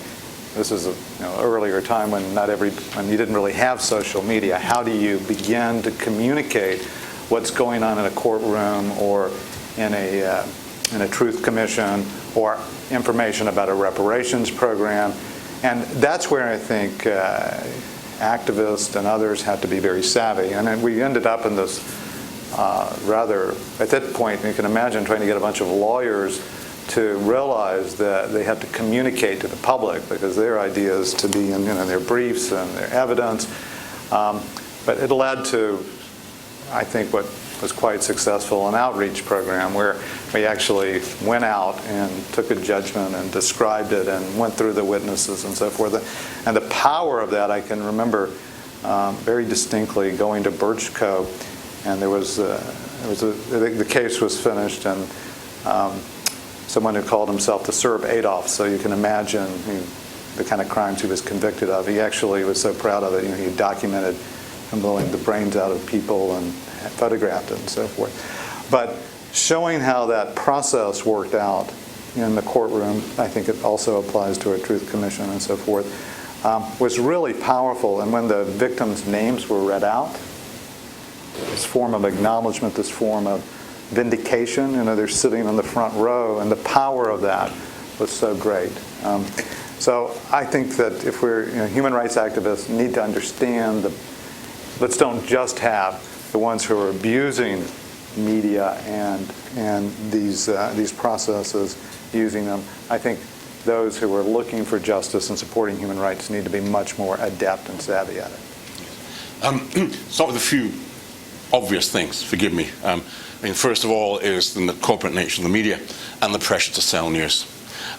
This is an earlier time when when you didn't really have social media. How do you begin to communicate what's going on in a courtroom or in a truth commission or information about a reparations program? And that's where I think activists and others have to be very savvy. And then we ended up in this at that point, you can imagine trying to get a bunch of lawyers to realize that they have to communicate to the public because their idea is to be in their briefs and their evidence. But it led to, I think, what was quite successful, an outreach program where we actually went out and took a judgment and described it and went through the witnesses and so forth. And the power of that, I can remember very distinctly going to Birch Cove, and the case was finished, and someone who called himself the Serb Adolf, so you can imagine the kind of crimes he was convicted of. He actually was so proud of it. He documented him blowing the brains out of people and photographed it and so forth. But showing how that process worked out in the courtroom, I think it also applies to a truth commission and so forth, was really powerful. And when the victims' names were read out, this form of acknowledgement, this form of vindication, they're sitting in the front row, and the power of that was so great. So I think that if we're human rights activists, need to understand let's don't just have the ones who are abusing media and these processes, using them. I think those who are looking for justice and supporting human rights need to be much more adept and savvy at it. Start with a few obvious things, forgive me. First of all is the corporate nature of the media and the pressure to sell news.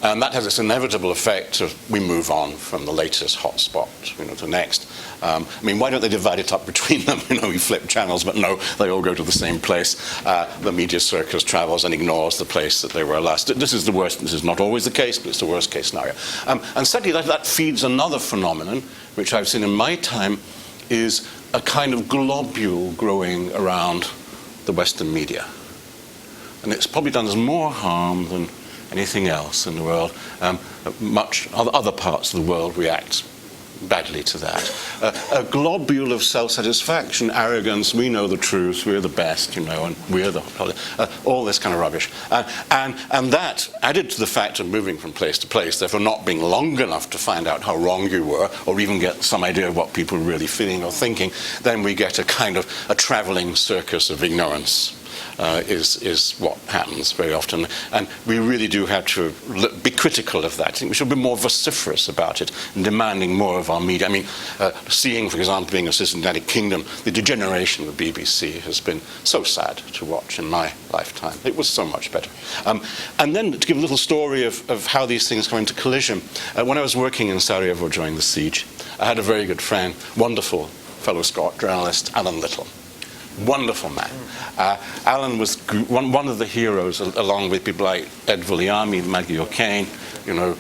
And that has its inevitable effect of we move on from the latest hotspot, to the next. Why don't they divide it up between them? We flip channels, but no, they all go to the same place. The media circus travels and ignores the place that they were last. This is the worst. This is not always the case, but it's the worst case scenario. And secondly, that feeds another phenomenon, which I've seen in my time, is a kind of globule growing around the Western media. And it's probably done us more harm than anything else in the world. Much other parts of the world react badly to that. A globule of self-satisfaction, arrogance, we know the truth, we're the best, and we're all this kind of rubbish. And that, added to the fact of moving from place to place, therefore not being long enough to find out how wrong you were, or even get some idea of what people are really feeling or thinking, then we get a kind of a traveling circus of ignorance. Is what happens very often. And we really do have to be critical of that. I think we should be more vociferous about it and demanding more of our media. Seeing, for example, being assistant in the United Kingdom, the degeneration of the BBC has been so sad to watch in my lifetime. It was so much better. And then to give a little story of how these things come into collision. When I was working in Sarajevo during the siege, I had a very good friend, wonderful fellow Scot journalist, Alan Little. Wonderful man. Alan was one of the heroes, along with people like Ed Valiami, Maggie O'Kane, Gianni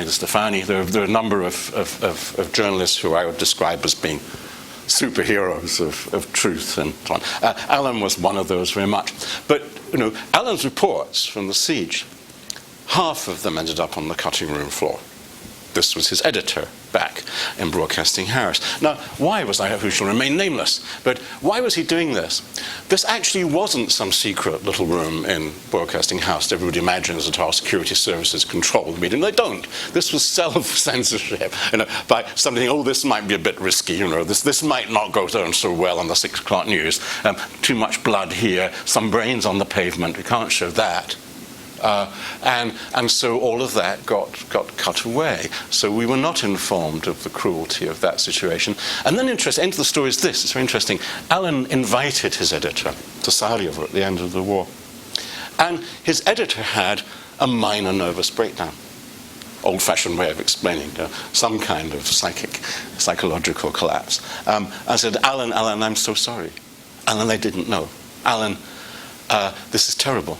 Di Stefani. There are a number of journalists who I would describe as being superheroes of truth and so on. Alan was one of those very much. But Alan's reports from the siege, half of them ended up on the cutting room floor. This was his editor back in Broadcasting House. Now, why was I, who shall remain nameless, but why was he doing this? This actually wasn't some secret little room in Broadcasting House that everybody imagines that our security services control the media. And they don't. This was self-censorship, by something, this might be a bit risky, this might not go down so well on the 6 o'clock news. Too much blood here, some brains on the pavement, we can't show that. And so all of that got cut away. So we were not informed of the cruelty of that situation. And then into the story is this, it's very interesting. Alan invited his editor to Sarajevo at the end of the war. And his editor had a minor nervous breakdown. Old-fashioned way of explaining some kind of psychological collapse. I said, Alan, I'm so sorry. Alan, I didn't know. Alan, this is terrible.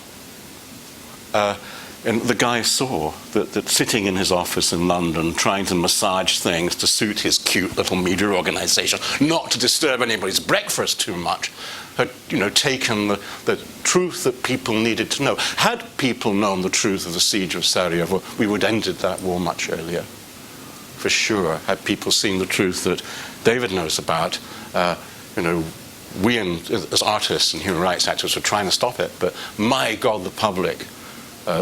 And the guy saw that sitting in his office in London, trying to massage things to suit his cute little media organization, not to disturb anybody's breakfast too much, had taken the truth that people needed to know. Had people known the truth of the siege of Sarajevo, we would have ended that war much earlier. For sure, had people seen the truth that David knows about, we as artists and human rights activists were trying to stop it, but my God, the public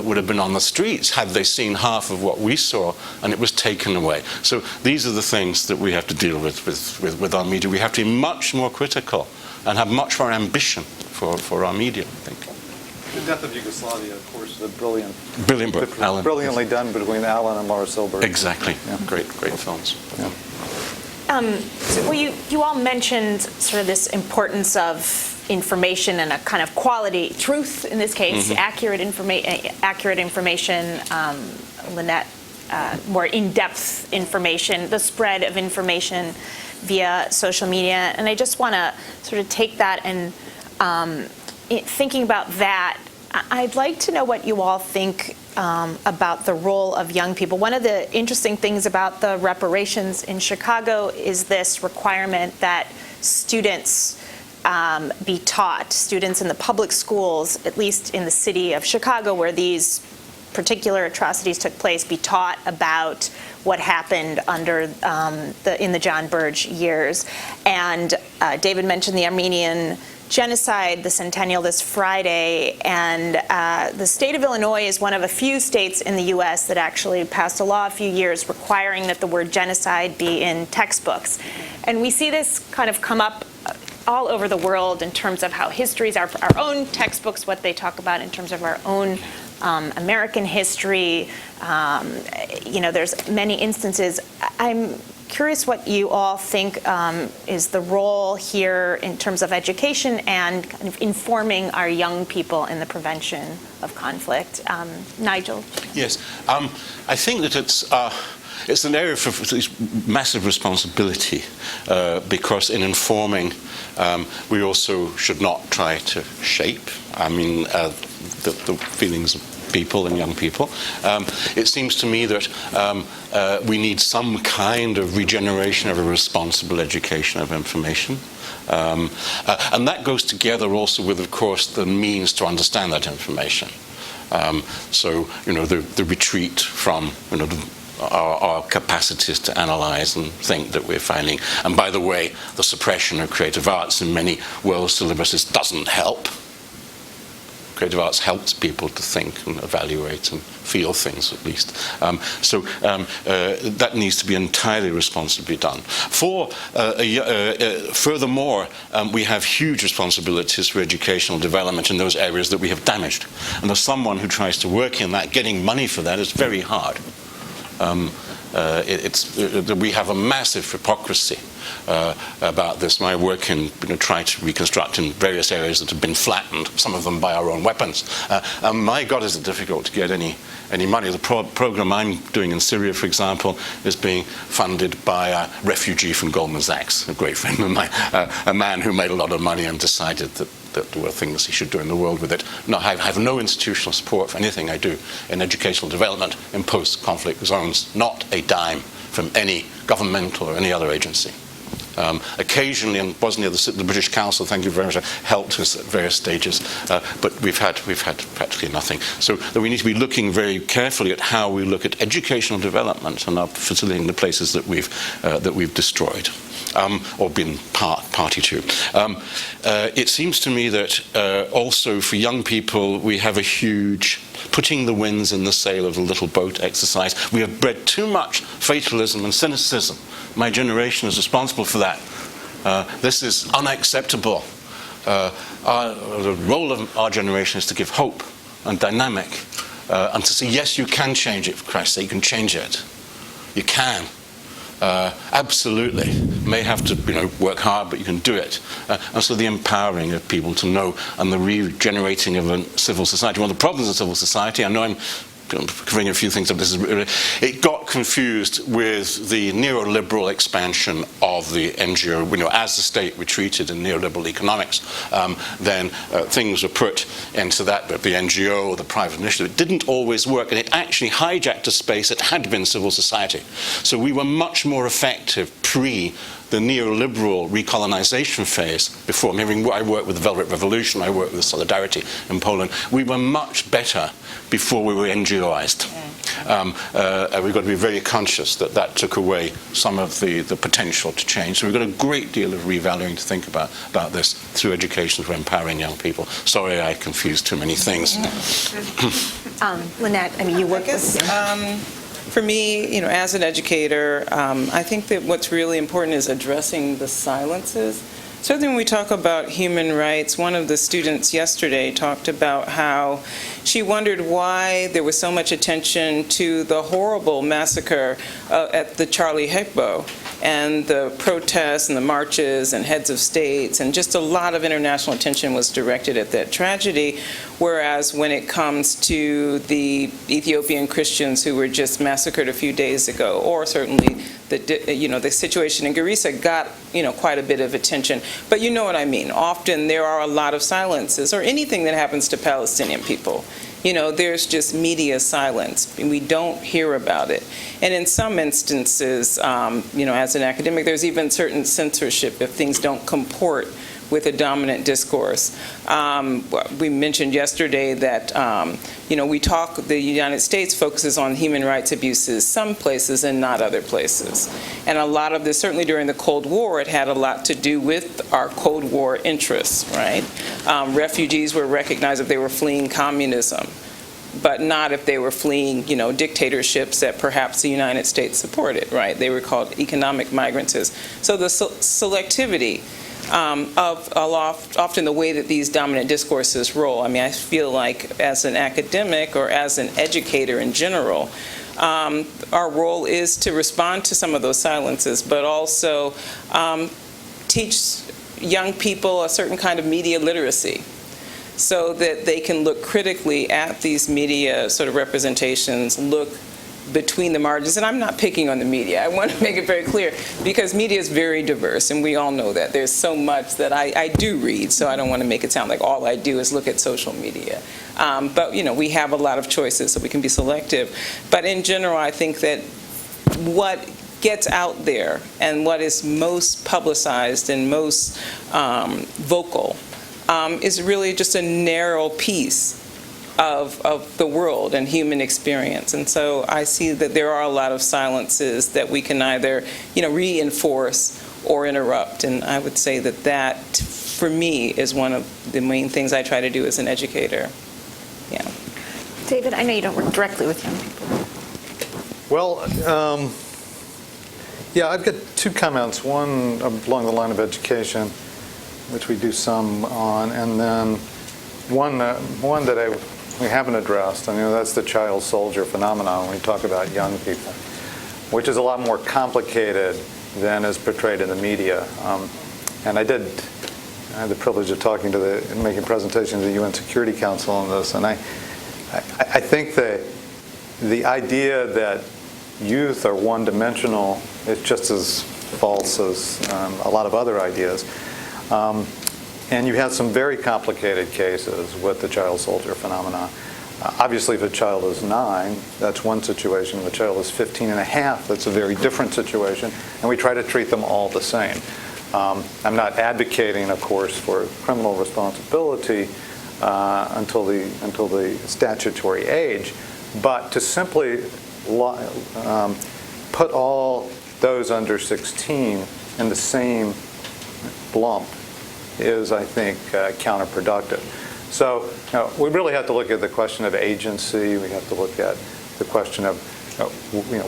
would have been on the streets had they seen half of what we saw, and it was taken away. So these are the things that we have to deal with our media. We have to be much more critical and have much more ambition for our media, I think. The Death of Yugoslavia, of course, is a brilliant book, Alan. Brilliantly done between Alan and Laura Silberg. Exactly. Yeah. Great films. Yeah. You all mentioned sort of this importance of information and a kind of quality, truth in this case, accurate information, Lynette, more in-depth information, the spread of information via social media. And I just want to sort of take that and thinking about that, I'd like to know what you all think about the role of young people. One of the interesting things about the reparations in Chicago is this requirement that students be taught, students in the public schools, at least in the city of Chicago where these particular atrocities took place, be taught about what happened under in the John Burge years. And David mentioned the Armenian genocide, the centennial this Friday, and the state of Illinois is one of a few states in the U.S. that actually passed a law a few years requiring that the word genocide be in textbooks. And we see this kind of come up all over the world in terms of how histories, our own textbooks, what they talk about in terms of our own American history. There's many instances. I'm curious what you all think is the role here in terms of education and kind of informing our young people in the prevention of conflict. Nigel? Yes, I think that it's an area of massive responsibility because in informing, we also should not try to shape, the feelings of people and young people. It seems to me that we need some kind of regeneration of a responsible education of information. And that goes together also with, of course, the means to understand that information. The retreat from, our capacities to analyze and think that we're finding. And by the way, the suppression of creative arts in many world syllabuses doesn't help. Creative arts helps people to think and evaluate and feel things, at least. That needs to be entirely responsibly done. Furthermore, we have huge responsibilities for educational development in those areas that we have damaged. And as someone who tries to work in that, getting money for that is very hard. We have a massive hypocrisy about this. My work in trying to reconstruct in various areas that have been flattened, some of them by our own weapons. My God, is it difficult to get any money. The program I'm doing in Syria, for example, is being funded by a refugee from Goldman Sachs, a great friend of mine, a man who made a lot of money and decided that there were things he should do in the world with it. No, I have no institutional support for anything I do in educational development in post-conflict zones, not a dime from any governmental or any other agency. Occasionally, in Bosnia, the British Council, thank you very much, helped us at various stages, but we've had practically nothing. So we need to be looking very carefully at how we look at educational development and are facilitating the places that we've destroyed. Or been party to. It seems to me that also for young people we have a huge putting the winds in the sail of the little boat exercise. We have bred too much fatalism and cynicism. My generation is responsible for that. This is unacceptable. The role of our generation is to give hope and dynamic and to say, yes, you can change it, for Christ's sake, you can change it. You can. Absolutely. You may have to work hard, but you can do it. And so the empowering of people to know and the regenerating of a civil society. One of the problems of civil society, I know I'm covering a few things up. It got confused with the neoliberal expansion of the NGO. As the state retreated in neoliberal economics, then things were put into that, but the NGO or the private initiative. It didn't always work, and it actually hijacked a space that had been civil society. So we were much more effective pre the neoliberal recolonization phase before. I worked with the Velvet Revolution, I worked with Solidarity in Poland. We were much better before we were NGOized. We've got to be very conscious that took away some of the potential to change. So we've got a great deal of revaluing to think about this through education for empowering young people. Sorry I confused too many things. Lynette, you work with... For me, as an educator, I think that what's really important is addressing the silences. Certainly when we talk about human rights, one of the students yesterday talked about how she wondered why there was so much attention to the horrible massacre at the Charlie Hebdo and the protests and the marches and heads of states, and just a lot of international attention was directed at that tragedy, whereas when it comes to the Ethiopian Christians who were just massacred a few days ago, or certainly the situation in Garissa got quite a bit of attention. But you know what I mean. Often there are a lot of silences, or anything that happens to Palestinian people. There's just media silence, and we don't hear about it. And in some instances, as an academic, there's even certain censorship if things don't comport with a dominant discourse. We mentioned yesterday that, the United States focuses on human rights abuses some places and not other places. And a lot of this, certainly during the Cold War, it had a lot to do with our Cold War interests, right? Refugees were recognized if they were fleeing communism, but not if they were fleeing, dictatorships that perhaps the United States supported, right? They were called economic migrants. So the selectivity of often the way that these dominant discourses roll. I mean, I feel like as an academic or as an educator in general, our role is to respond to some of those silences, but also teach young people a certain kind of media literacy, so that they can look critically at these media sort of representations, look between the margins. And I'm not picking on the media. I want to make it very clear, because media is very diverse, and we all know that. There's so much that I do read, so I don't want to make it sound like all I do is look at social media. But, we have a lot of choices, so we can be selective. But in general, I think that what gets out there and what is most publicized and most vocal is really just a narrow piece of the world and human experience. And so I see that there are a lot of silences that we can either, reinforce or interrupt. And I would say that, for me, is one of the main things I try to do as an educator. Yeah. David, I know you don't work directly with young people. Well, I've got two comments. One along the line of education, which we do some on, and then one that we haven't addressed. That's the child soldier phenomenon when we talk about young people, which is a lot more complicated than is portrayed in the media. And I had the privilege of making a presentation to the UN Security Council on this, and I think that the idea that youth are one-dimensional is just as false as a lot of other ideas. And you have some very complicated cases with the child soldier phenomenon. Obviously, if a child is 9, that's one situation. If a child is 15 and a half, that's a very different situation. And we try to treat them all the same. I'm not advocating, of course, for criminal responsibility until the statutory age, but to simply put all those under 16 in the same lump is, I think, counterproductive. So we really have to look at the question of agency. We have to look at the question of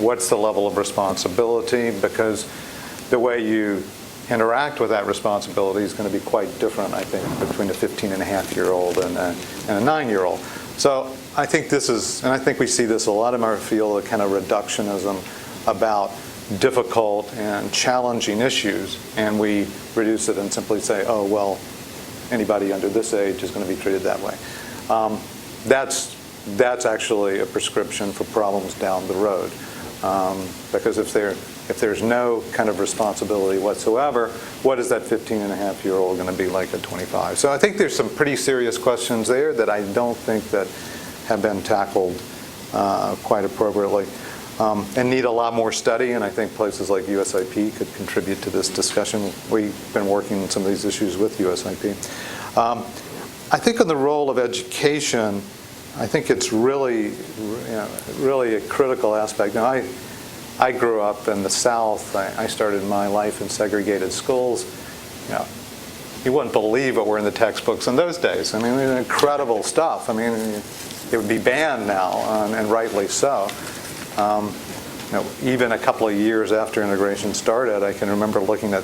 what's the level of responsibility, because the way you interact with that responsibility is going to be quite different, I think, between a 15-and-a-half-year-old and a 9-year-old. So I think and I think we see this a lot in our field, a kind of reductionism about difficult and challenging issues, and we reduce it and simply say, oh, well, anybody under this age is going to be treated that way. That's actually a prescription for problems down the road, because if there's no kind of responsibility whatsoever, what is that 15-and-a-half-year-old going to be like at 25? So I think there's some pretty serious questions there that I don't think that have been tackled quite appropriately. And need a lot more study, and I think places like USIP could contribute to this discussion. We've been working on some of these issues with USIP. I think on the role of education, I think it's really a critical aspect. Now, I grew up in the South. I started my life in segregated schools. You wouldn't believe what were in the textbooks in those days. I mean, it was incredible stuff. I mean, it would be banned now, and rightly so. Even a couple of years after integration started, I can remember looking at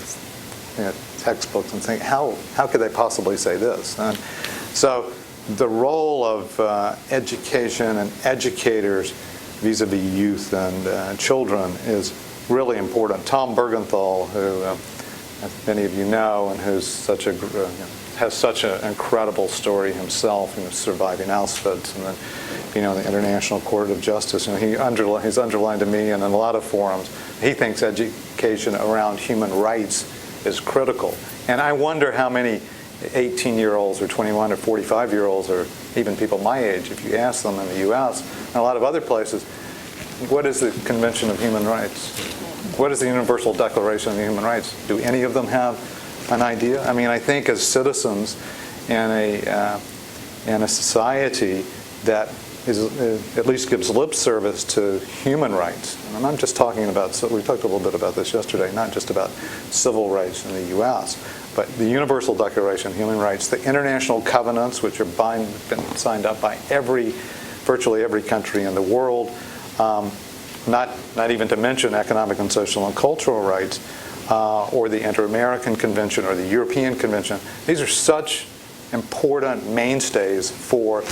textbooks and thinking, how could they possibly say this? And so the role of education and educators vis-a-vis youth and children is really important. Tom Bergenthal, who many of you know, and who's has such an incredible story himself, surviving Auschwitz and then the International Court of Justice. He's underlined to me and in a lot of forums, he thinks education around human rights is critical. And I wonder how many 18-year-olds or 21 or 45-year-olds or even people my age, if you ask them in the U.S. and a lot of other places, what is the Convention of Human Rights? What is the Universal Declaration of Human Rights? Do any of them have an idea? I mean, I think as citizens in a society that at least gives lip service to human rights, and I'm just talking about, so we talked a little bit about this yesterday, not just about civil rights in the U.S., but the Universal Declaration of Human Rights, the international covenants, which are been signed up by virtually every country in the world, not even to mention economic and social and cultural rights, or the Inter-American Convention or the European Convention. These are such important mainstays for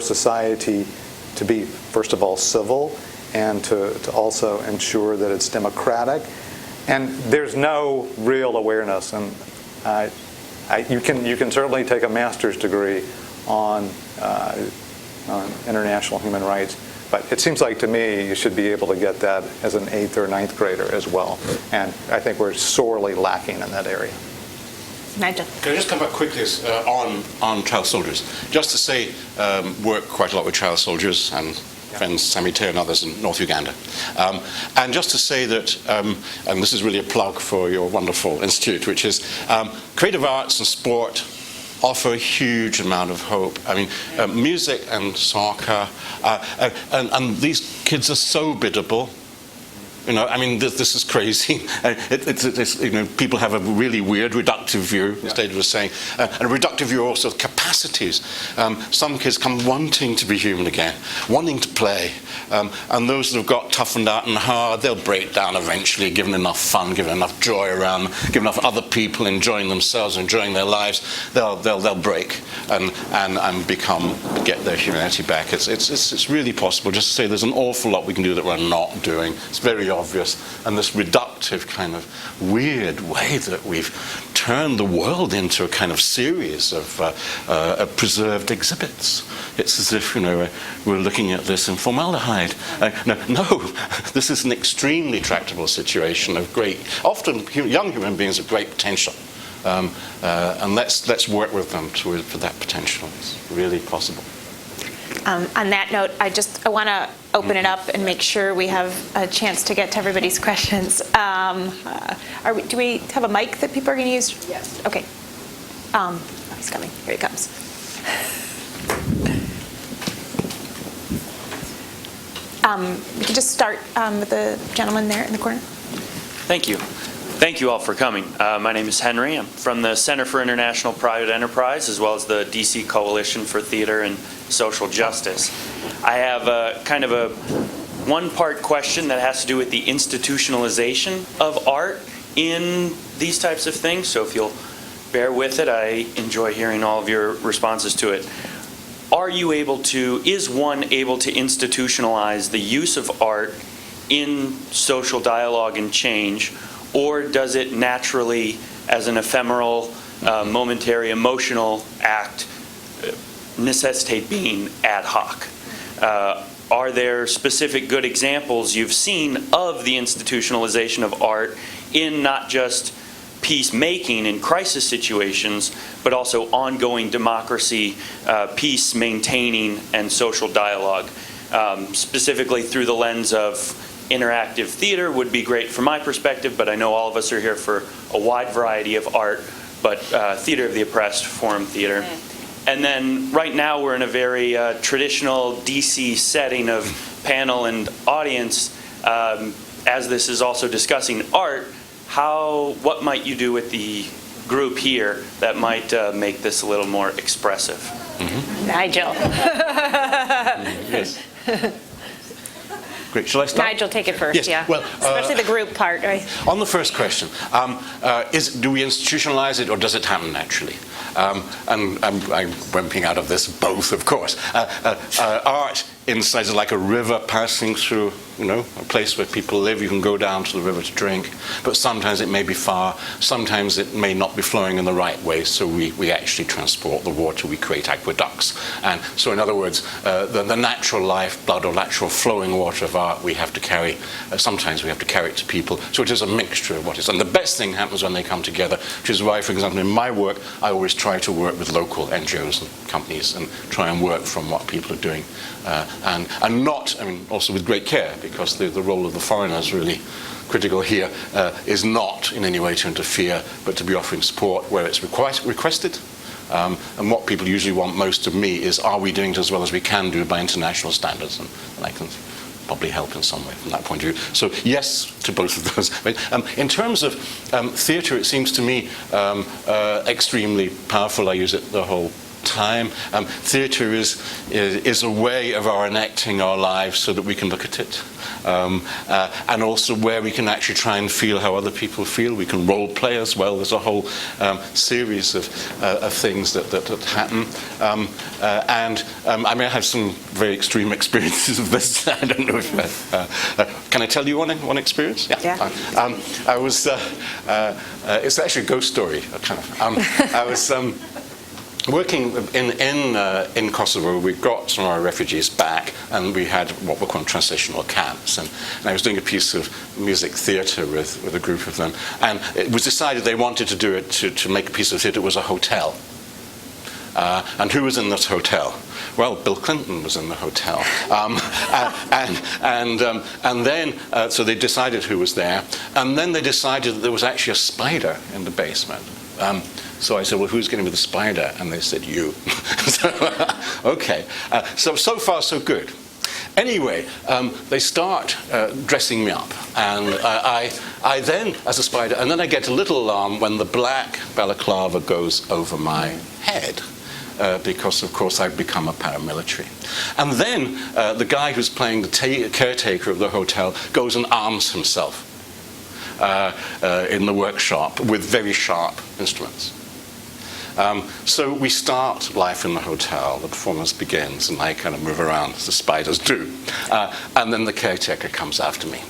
society to be, first of all, civil, and to also ensure that it's democratic. And there's no real awareness, and you can certainly take a master's degree on international human rights, but it seems like to me you should be able to get that as an 8th or 9th grader as well. And I think we're sorely lacking in that area. Nigel. Can I just come back quickly on child soldiers? Just to say, work quite a lot with child soldiers and friends Sammy Tay and others in North Uganda. And just to say that, and this is really a plug for your wonderful institute, which is creative arts and sport offer a huge amount of hope. I mean, music and soccer, and these kids are so biddable. You know, I mean, this is crazy. You know, people have a really weird reductive view, as David was saying, and a reductive view also of capacities. Some kids come wanting to be human again, wanting to play, and those that have got toughened out and hard, they'll break down eventually, given enough fun, given enough joy around them, given enough other people enjoying themselves, enjoying their lives, they'll break and get their humanity back. It's really possible. Just to say there's an awful lot we can do that we're not doing. It's very obvious, and this reductive kind of weird way that we've turned the world into a kind of series of preserved exhibits. It's as if, you know, we're looking at this in formaldehyde. No, this is an extremely tractable situation of often young human beings of great potential, and let's work with them for that potential. It's really possible. On that note, I want to open it up and make sure we have a chance to get to everybody's questions. Do we have a mic that people are going to use? Yes. Okay. He's coming. Here he comes. We could just start with the gentleman there in the corner. Thank you. Thank you all for coming. My name is Henry. I'm from the Center for International Private Enterprise, as well as the DC Coalition for Theater and Social Justice. I have kind of a one-part question that has to do with the institutionalization of art in these types of things. So if you'll bear with it, I enjoy hearing all of your responses to it. Is one able to institutionalize the use of art in social dialogue and change, or does it naturally, as an ephemeral, momentary, emotional act, necessitate being ad hoc? Are there specific good examples you've seen of the institutionalization of art in not just peacemaking in crisis situations, but also ongoing democracy, peace maintaining, and social dialogue? Specifically through the lens of interactive theater would be great from my perspective, but I know all of us are here for a wide variety of art, but Theater of the Oppressed, Forum Theater. And then right now we're in a very traditional DC setting of panel and audience. As this is also discussing art, what might you do with the group here that might make this a little more expressive? Mm-hmm. Nigel. Yes. Great. Shall I start? Nigel, take it first. Yes. Yeah. Well, especially the group part, right? On the first question, do we institutionalize it or does it happen naturally? And I'm ramping out of this both, of course. Art inside is like a river passing through, a place where people live. You can go down to the river to drink, but sometimes it may be far. Sometimes it may not be flowing in the right way, so we actually transport the water. We create aqueducts. And so, in other words, the natural lifeblood or natural flowing water of art we have to carry. Sometimes we have to carry it to people. So it is a mixture of what is. And the best thing happens when they come together, which is why, for example, in my work, I always try to work with local NGOs and companies and try and work from what people are doing and not, I mean, also with great care, because the role of the foreigner is really critical here, is not in any way to interfere, but to be offering support where it's requested. And what people usually want most of me is, are we doing it as well as we can do by international standards? And I can probably help in some way from that point of view. So yes to both of those. In terms of theatre, it seems to me extremely powerful. I use it the whole time. Theatre is a way of our enacting our lives so that we can look at it. And also where we can actually try and feel how other people feel. We can role play as well. There's a whole series of things that happen. I mean, I have some very extreme experiences of this. I don't know if... can I tell you one experience? Yeah. I was... it's actually a ghost story, kind of. I was... working in Kosovo, we got some of our refugees back, and we had what were called transitional camps. And I was doing a piece of music theatre with a group of them. And it was decided they wanted to do it, to make a piece of theatre. It was a hotel. And who was in this hotel? Well, Bill Clinton was in the hotel. And then, so they decided who was there. And then they decided that there was actually a spider in the basement. So I said, well, who's going to be the spider? And they said, you. Okay. So far, so good. Anyway, they start dressing me up. And I then, as a spider, and then I get a little alarm when the black balaclava goes over my head. Because, of course, I've become a paramilitary. And then the guy who's playing the caretaker of the hotel goes and arms himself in the workshop with very sharp instruments. So we start life in the hotel, the performance begins, and I kind of move around as the spiders do. And then the caretaker comes after me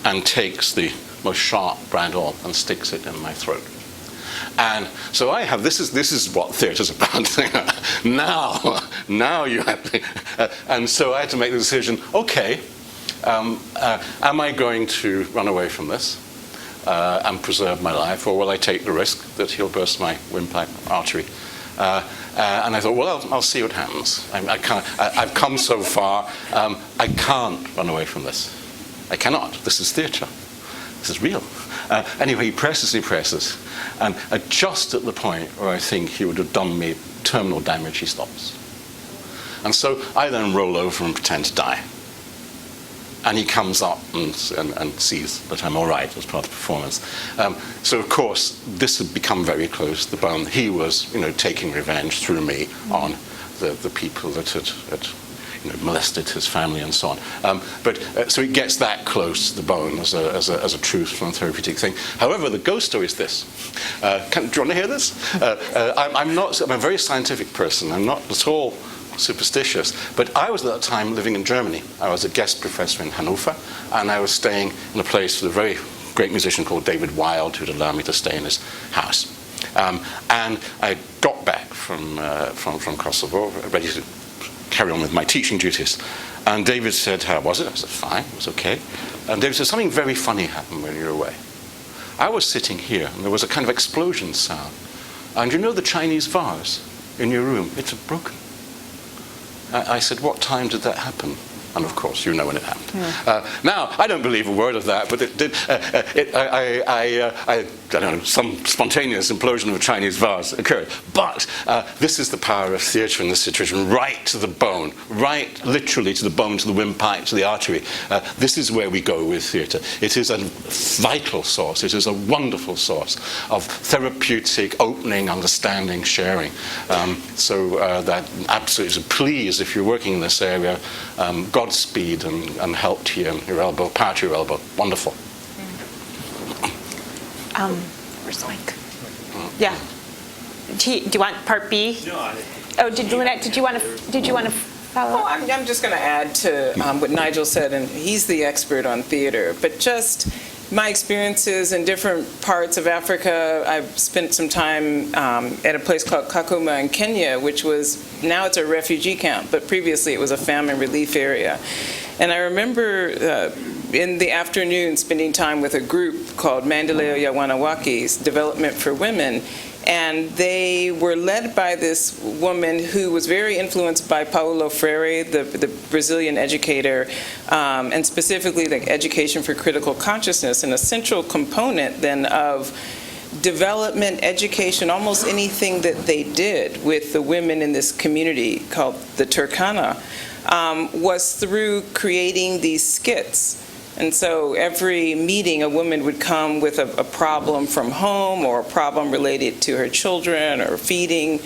and takes the most sharp brand oil and sticks it in my throat. And so I have, this is what theatre's about. now you have to, and so I had to make the decision, okay, am I going to run away from this and preserve my life, or will I take the risk that he'll burst my windpipe artery? And I thought, well, I'll see what happens. I've come so far. I can't run away from this. I cannot. This is theatre. This is real. Anyway, he presses, and just at the point where I think he would have done me terminal damage, he stops. And so I then roll over and pretend to die. And he comes up and sees that I'm all right as part of the performance. So, of course, this had become very close to the bone. He was, taking revenge through me on the people that had molested his family and so on. So it gets that close to the bone as a truth and therapeutic thing. However, the ghost story is this. Do you want to hear this? I'm a very scientific person. I'm not at all superstitious, but I was at that time living in Germany. I was a guest professor in Hanover, and I was staying in a place with a very great musician called David Wilde, who'd allowed me to stay in his house. And I got back from Kosovo, ready to carry on with my teaching duties. And David said, how was it? I said, fine, it was okay. And David said, something very funny happened when you were away. I was sitting here, and there was a kind of explosion sound. And the Chinese vase in your room, it's broken. I said, what time did that happen? And of course, you know when it happened. Yeah. Now, I don't believe a word of that, but it did. I don't know, some spontaneous implosion of a Chinese vase occurred. But this is the power of theatre in this situation, right to the bone, right literally to the bone, to the windpipe, to the artery. This is where we go with theatre. It is a vital source. It is a wonderful source of therapeutic opening, understanding, sharing. So that absolutely, please, if you're working in this area, Godspeed and help to you and your elbow, power to your elbow. Wonderful. Where's the mic? Yeah. Do you want part B? No, Lynette, did you want to follow up? I'm just going to add to what Nigel said, and he's the expert on theater, but just my experiences in different parts of Africa. I've spent some time at a place called Kakuma in Kenya, which was, now it's a refugee camp, but previously it was a famine relief area. And I remember in the afternoon spending time with a group called Maendeleo ya Wanawake's Development for Women, And they were led by this woman who was very influenced by Paulo Freire, the Brazilian educator, and specifically like education for critical consciousness, and a central component then of development, education, almost anything that they did with the women in this community called the Turkana, was through creating these skits. And so every meeting, a woman would come with a problem from home or a problem related to her children or feeding.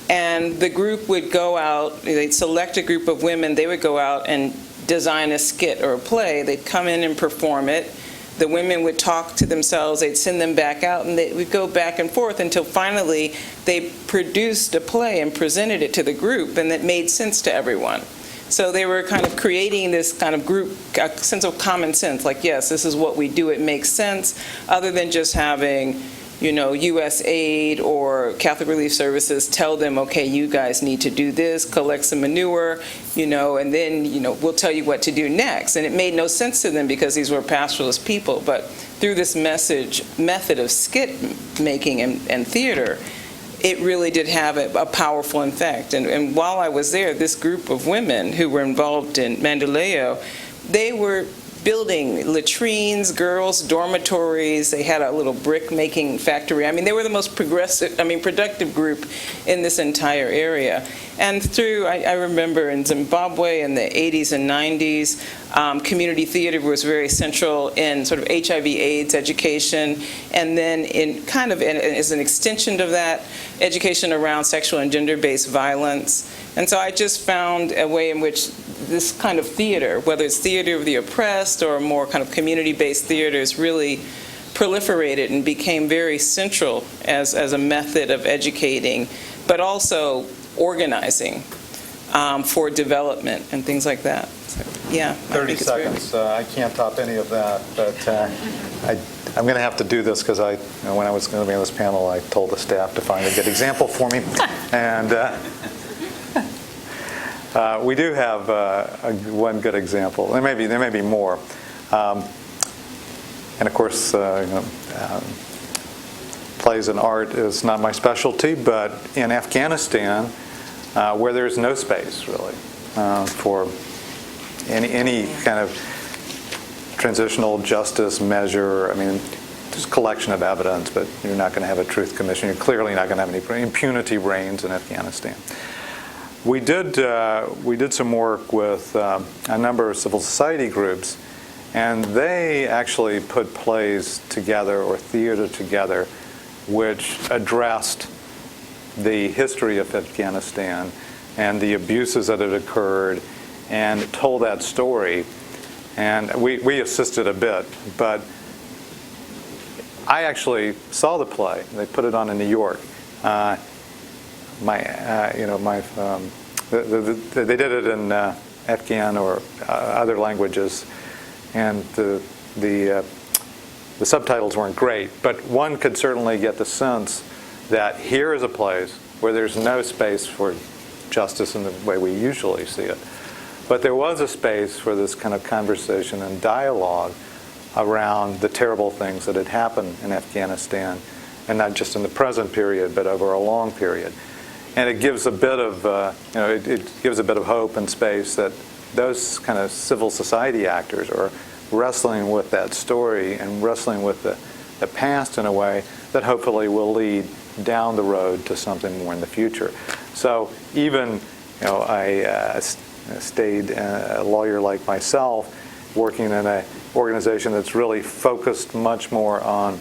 And the group would go out, they'd select a group of women, they would go out and design a skit or a play. They'd come in and perform it. The women would talk to themselves, they'd send them back out, and they would go back and forth until finally they produced a play and presented it to the group, and it made sense to everyone. So they were kind of creating this kind of group, a sense of common sense, like, yes, this is what we do, it makes sense, other than just having, you know, U.S. aid or Catholic Relief Services tell them, okay, you guys need to do this, collect some manure, you know, and then, you know, we'll tell you what to do next. And it made no sense to them because these were pastoralist people. But through this method of skit making and theater, it really did have a powerful effect. And while I was there, this group of women who were involved in Mandaleo, they were building latrines, girls' dormitories. They had a little brick-making factory. I mean, they were the most productive group in this entire area. And through, I remember in Zimbabwe in the 80s and 90s, community theater was very central in sort of HIV/AIDS education, and then in kind of as an extension of that, education around sexual and gender-based violence. And so I just found a way in which this kind of theater, whether it's theater of the oppressed or more kind of community-based theaters, really proliferated and became very central as a method of educating, but also organizing for development and things like that. So, yeah, 30 seconds. I can't top any of that, but I'm going to have to do this because when I was going to be on this panel, I told the staff to find a good example for me, and we do have one good example. There may be more, and of course, plays and art is not my specialty. But in Afghanistan, where there's no space really for any kind of transitional justice measure. I mean, there's a collection of evidence, but you're not going to have a truth commission. You're clearly not going to have any impunity reigns in Afghanistan. We did some work with a number of civil society groups, and they actually put plays together or theater together which addressed the history of Afghanistan and the abuses that had occurred and told that story. And we assisted a bit, but I actually saw the play. They put it on in New York. They did it in Afghan or other languages, and the subtitles weren't great, but one could certainly get the sense that here is a place where there's no space for justice in the way we usually see it. But there was a space for this kind of conversation and dialogue around the terrible things that had happened in Afghanistan, and not just in the present period, but over a long period. And it gives a bit of, it gives a bit of hope and space that those kind of civil society actors are wrestling with that story and wrestling with the past in a way that hopefully will lead down the road to something more in the future. So even, I stayed a lawyer like myself, working in an organization that's really focused much more on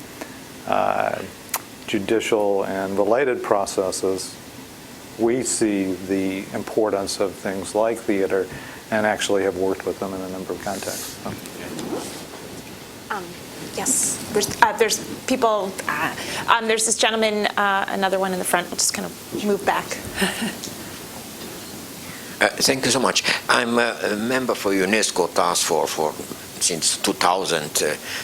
judicial and related processes. We see the importance of things like theater and actually have worked with them in a number of contexts. Yes, there's people, there's this gentleman, another one in the front. We'll just kind of move back. Thank you so much. I'm a member for UNESCO Task Force for since 2000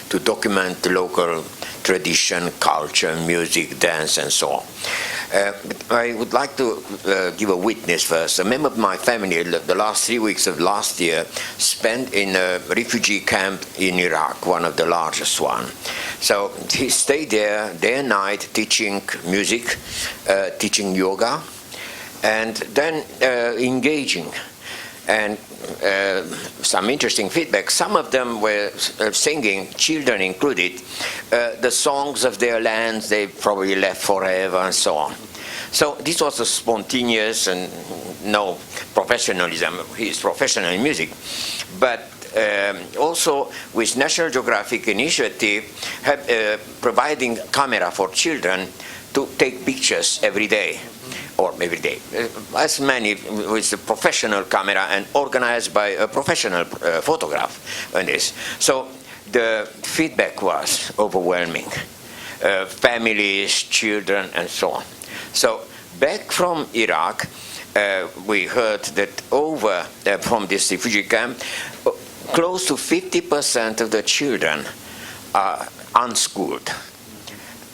to document local tradition, culture, music, dance, and so on. I would like to give a witness first. A member of my family, the last 3 weeks of last year, spent in a refugee camp in Iraq, one of the largest one. So he stayed there day and night teaching music, teaching yoga, and then engaging. And some interesting feedback. Some of them were singing, children included, the songs of their lands they probably left forever and so on. So this was a spontaneous and no professionalism. He's professional in music. But also with National Geographic Initiative providing camera for children to take pictures every day. Or every day, as many with a professional camera and organized by a professional photograph on this. So the feedback was overwhelming. Families, children, and so on. So back from Iraq, we heard that from this refugee camp, close to 50% of the children are unschooled.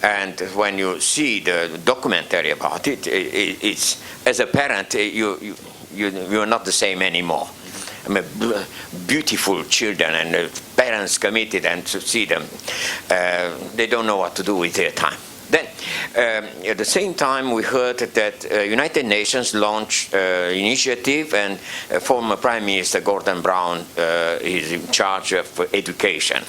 And when you see the documentary about it, it's as a parent, you're not the same anymore. I mean, beautiful children and the parents committed, and to see them, they don't know what to do with their time. Then, at the same time, we heard that United Nations launched initiative, and former Prime Minister Gordon Brown is in charge of education.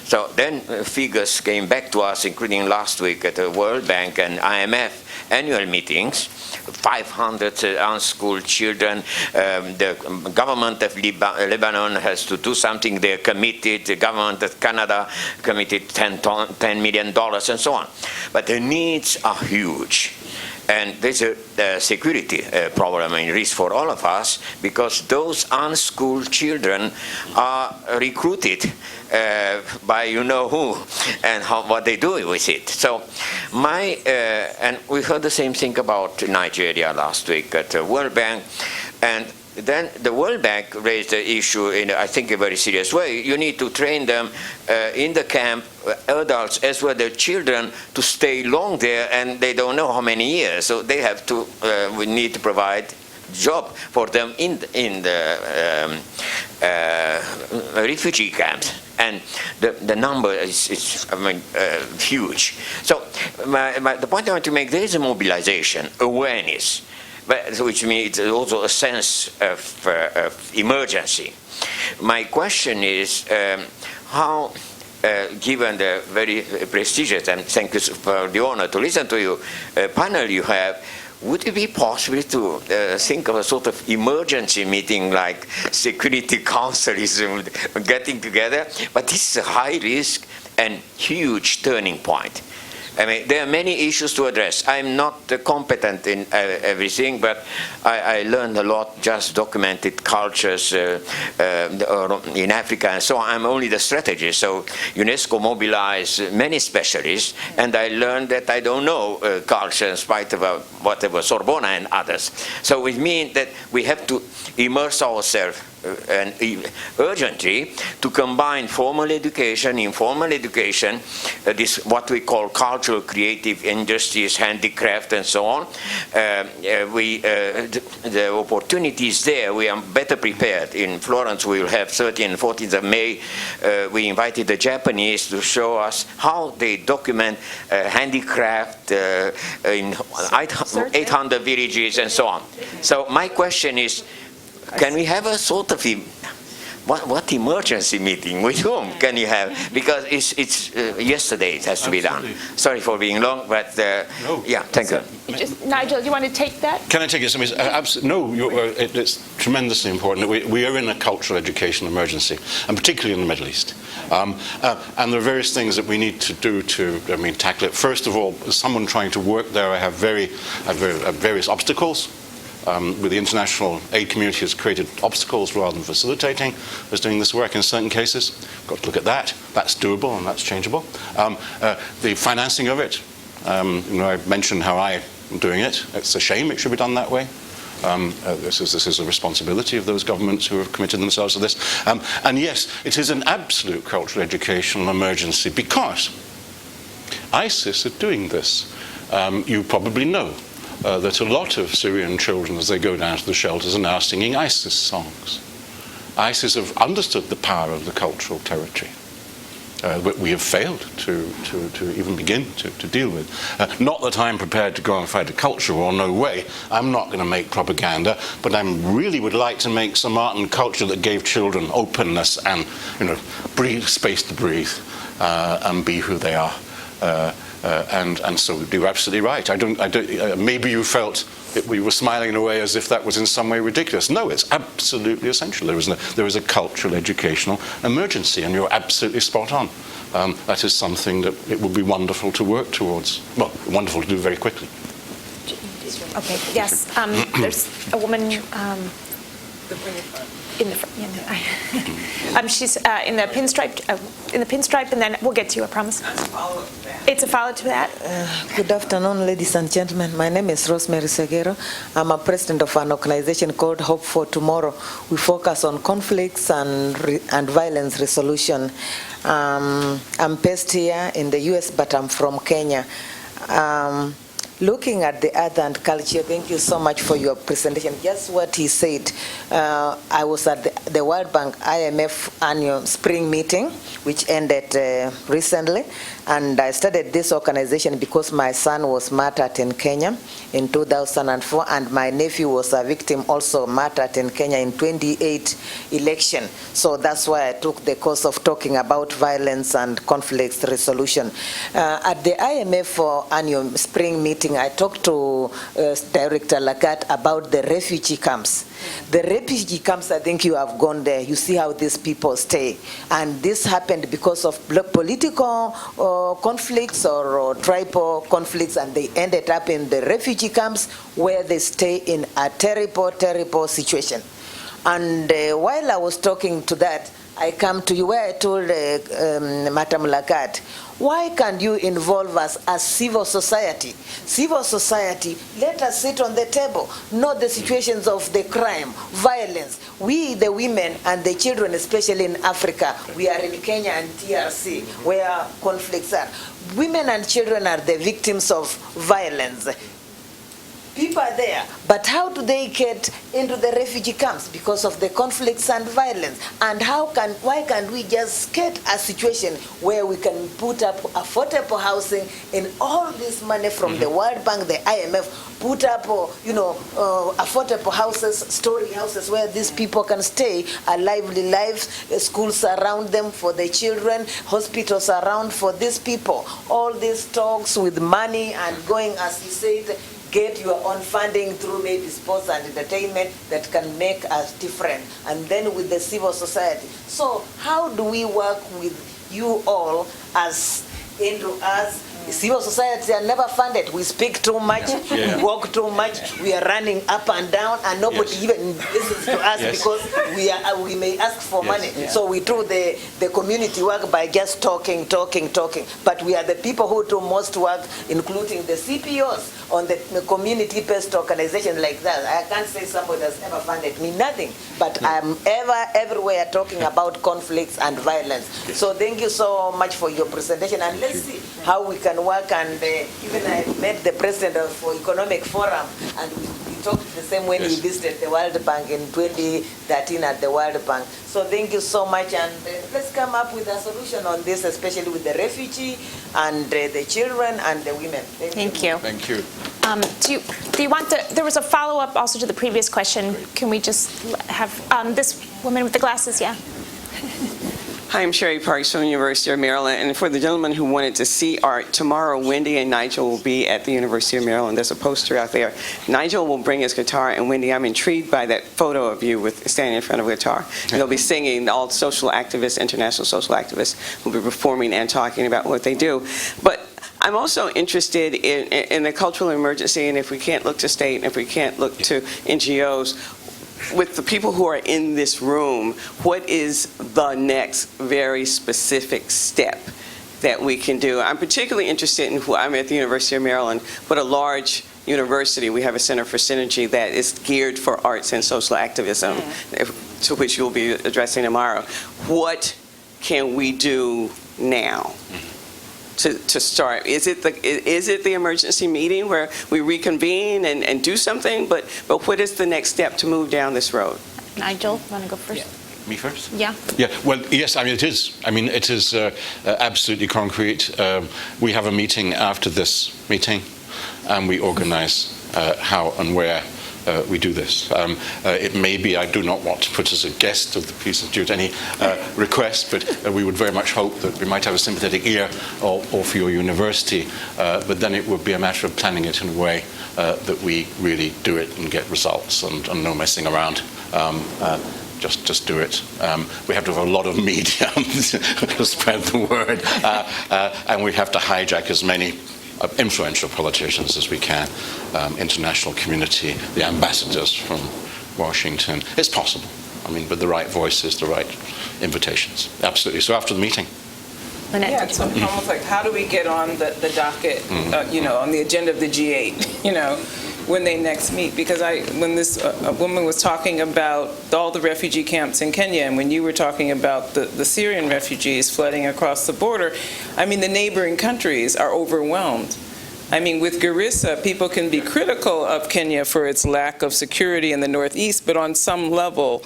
So then figures came back to us, including last week at the World Bank and IMF annual meetings, 500 unschooled children. The government of Lebanon has to do something. They're committed. The government of Canada committed $10 million and so on. But the needs are huge. And there's a security problem and risk for all of us, because those unschooled children are recruited by you know who and what they do with it. So and we heard the same thing about Nigeria last week at the World Bank. And then the World Bank raised the issue in, I think, a very serious way. You need to train them in the camp, adults as well as children, to stay long there, and they don't know how many years. So they have to, we need to provide job for them in the refugee camps. And the number is huge. So the point I want to make, there is a mobilization, awareness, which means also a sense of emergency. My question is how, given the very prestigious, and thank you for the honor to listen to you, panel you have, would it be possible to think of a sort of emergency meeting like Security Council is getting together? But this is a high risk and huge turning point. I mean, there are many issues to address. I'm not competent in everything, but I learned a lot, just documented cultures in Africa and so on. I'm only the strategist, so UNESCO mobilized many specialists, and I learned that I don't know culture in spite of whatever, Sorbonne and others. So it means that we have to immerse ourselves and urgently to combine formal education, informal education, this what we call cultural creative industries, handicraft and so on. The opportunity is there. We are better prepared. In Florence we will have 13th and 14th of May. We invited the Japanese to show us how they document handicraft in 800 villages and so on. So my question is, can we have a sort of what emergency meeting with whom can you have? Because it's yesterday it has to be done. Sorry for being long, but no. Yeah, thank you. Nigel, do you want to take that? Can I take it? No, it's tremendously important. We are in a cultural education emergency, and particularly in the Middle East. And there are various things that we need to do to, tackle it. First of all, as someone trying to work there, I have various obstacles. With the international aid community has created obstacles rather than facilitating us doing this work in certain cases. Got to look at that. That's doable and that's changeable. The financing of it, I mentioned how I'm doing it. It's a shame it should be done that way. This is a responsibility of those governments who have committed themselves to this. And yes, it is an absolute cultural educational emergency because ISIS are doing this. You probably know that a lot of Syrian children, as they go down to the shelters, are now singing ISIS songs. ISIS have understood the power of the cultural territory. But we have failed to even begin to deal with. Not that I'm prepared to go and fight a culture war, no way. I'm not going to make propaganda, but I really would like to make some art and culture that gave children openness and, space to breathe and be who they are. And so you're absolutely right. Maybe you felt we were smiling in a way as if that was in some way ridiculous. No, it's absolutely essential. There is a cultural educational emergency, and you're absolutely spot on. That is something that it would be wonderful to work towards. Well, wonderful to do very quickly. Okay. Yes. There's a woman. In the she's in the pinstripe, and then we'll get to you, I promise. It's a follow to that. Good afternoon, ladies and gentlemen. My name is Rosemary Saguero. I'm a president of an organization called Hope for Tomorrow. We focus on conflicts and violence resolution. I'm based here in the U.S., but I'm from Kenya. Looking at the art and culture, thank you so much for your presentation. Just what he said, I was at the World Bank IMF annual spring meeting, which ended recently, and I started this organization because my son was murdered in Kenya in 2004, and my nephew was a victim also murdered in Kenya in 2008 election. So that's why I took the course of talking about violence and conflict resolution. At the IMF annual spring meeting, I talked to Director Lagat about the refugee camps. The refugee camps, I think you have gone there. You see how these people stay. And this happened because of political conflicts or tribal conflicts, and they ended up in the refugee camps where they stay in a terrible, terrible situation. And while I was talking to that, I come to you where I told Madam Lagarde, why can't you involve us as civil society? Civil society, let us sit on the table, know the situations of the crime, violence. We, the women and the children, especially in Africa, we are in Kenya and TRC, where conflicts are. Women and children are the victims of violence. People are there, but how do they get into the refugee camps? Because of the conflicts and violence. And why can't we just get a situation where we can put up affordable housing in all this money from the World Bank, the IMF, put up, affordable houses, story houses where these people can stay a lively lives, schools around them for the children, hospitals around for these people. All these talks with money and going, as he said, get your own funding through maybe sports and entertainment that can make us different, and then with the civil society. So how do we work with you all as civil society are never funded. We speak too much, we walk too much, we are running up and down, and nobody even listens to us because we may ask for money. So we do the community work by just talking. But we are the people who do most work, including the CPOs on the community-based organization like that. I can't say somebody has ever funded me, nothing. But I'm everywhere talking about conflicts and violence. So thank you so much for your presentation, and let's see how we can work. And even I met the president of Economic Forum, and we talked the same when he visited the World Bank in 2013 at the World Bank. So thank you so much, and let's come up with a solution on this, especially with the refugee and the children and the women. Thank you. Thank you. Do you want there was a follow-up also to the previous question. Can we just have this woman with the glasses? Yeah. Hi, I'm Sherry Parks from the University of Maryland, and for the gentleman who wanted to see art, tomorrow Wendy and Nigel will be at the University of Maryland. There's a poster out there. Nigel will bring his guitar, and Wendy, I'm intrigued by that photo of you standing in front of a guitar. And they'll be singing. All social activists, international social activists, will be performing and talking about what they do. But I'm also interested in the cultural emergency, and if we can't look to state, and if we can't look to NGOs, with the people who are in this room, what is the next very specific step that we can do? I'm particularly interested in I'm at the University of Maryland, what a large university, we have a Center for Synergy that is geared for arts and social activism, to which you'll be addressing tomorrow. What can we do now to start? Is it the emergency meeting where we reconvene and do something? But what is the next step to move down this road? Nigel, want to go first? Me first? Yeah. Yeah, well, yes, I mean, it is. I mean, it is absolutely concrete. We have a meeting after this meeting, and we organize how and where we do this. It may be, I do not want to put as a guest of the Peace Institute any request, but we would very much hope that we might have a sympathetic ear or for your university, but then it would be a matter of planning it in a way that we really do it and get results and no messing around. Just do it. We have to have a lot of media to spread the word, and we have to hijack as many influential politicians as we can, international community, the ambassadors from Washington. It's possible. I mean, with the right voices, the right invitations. Absolutely. So after the meeting. Lynette, Yeah, it's almost like, how do we get on the docket, on the agenda of the G8, when they next meet? Because when this woman was talking about all the refugee camps in Kenya, and when you were talking about the Syrian refugees flooding across the border, I mean, the neighboring countries are overwhelmed. I mean, with Garissa, people can be critical of Kenya for its lack of security in the Northeast, but on some level,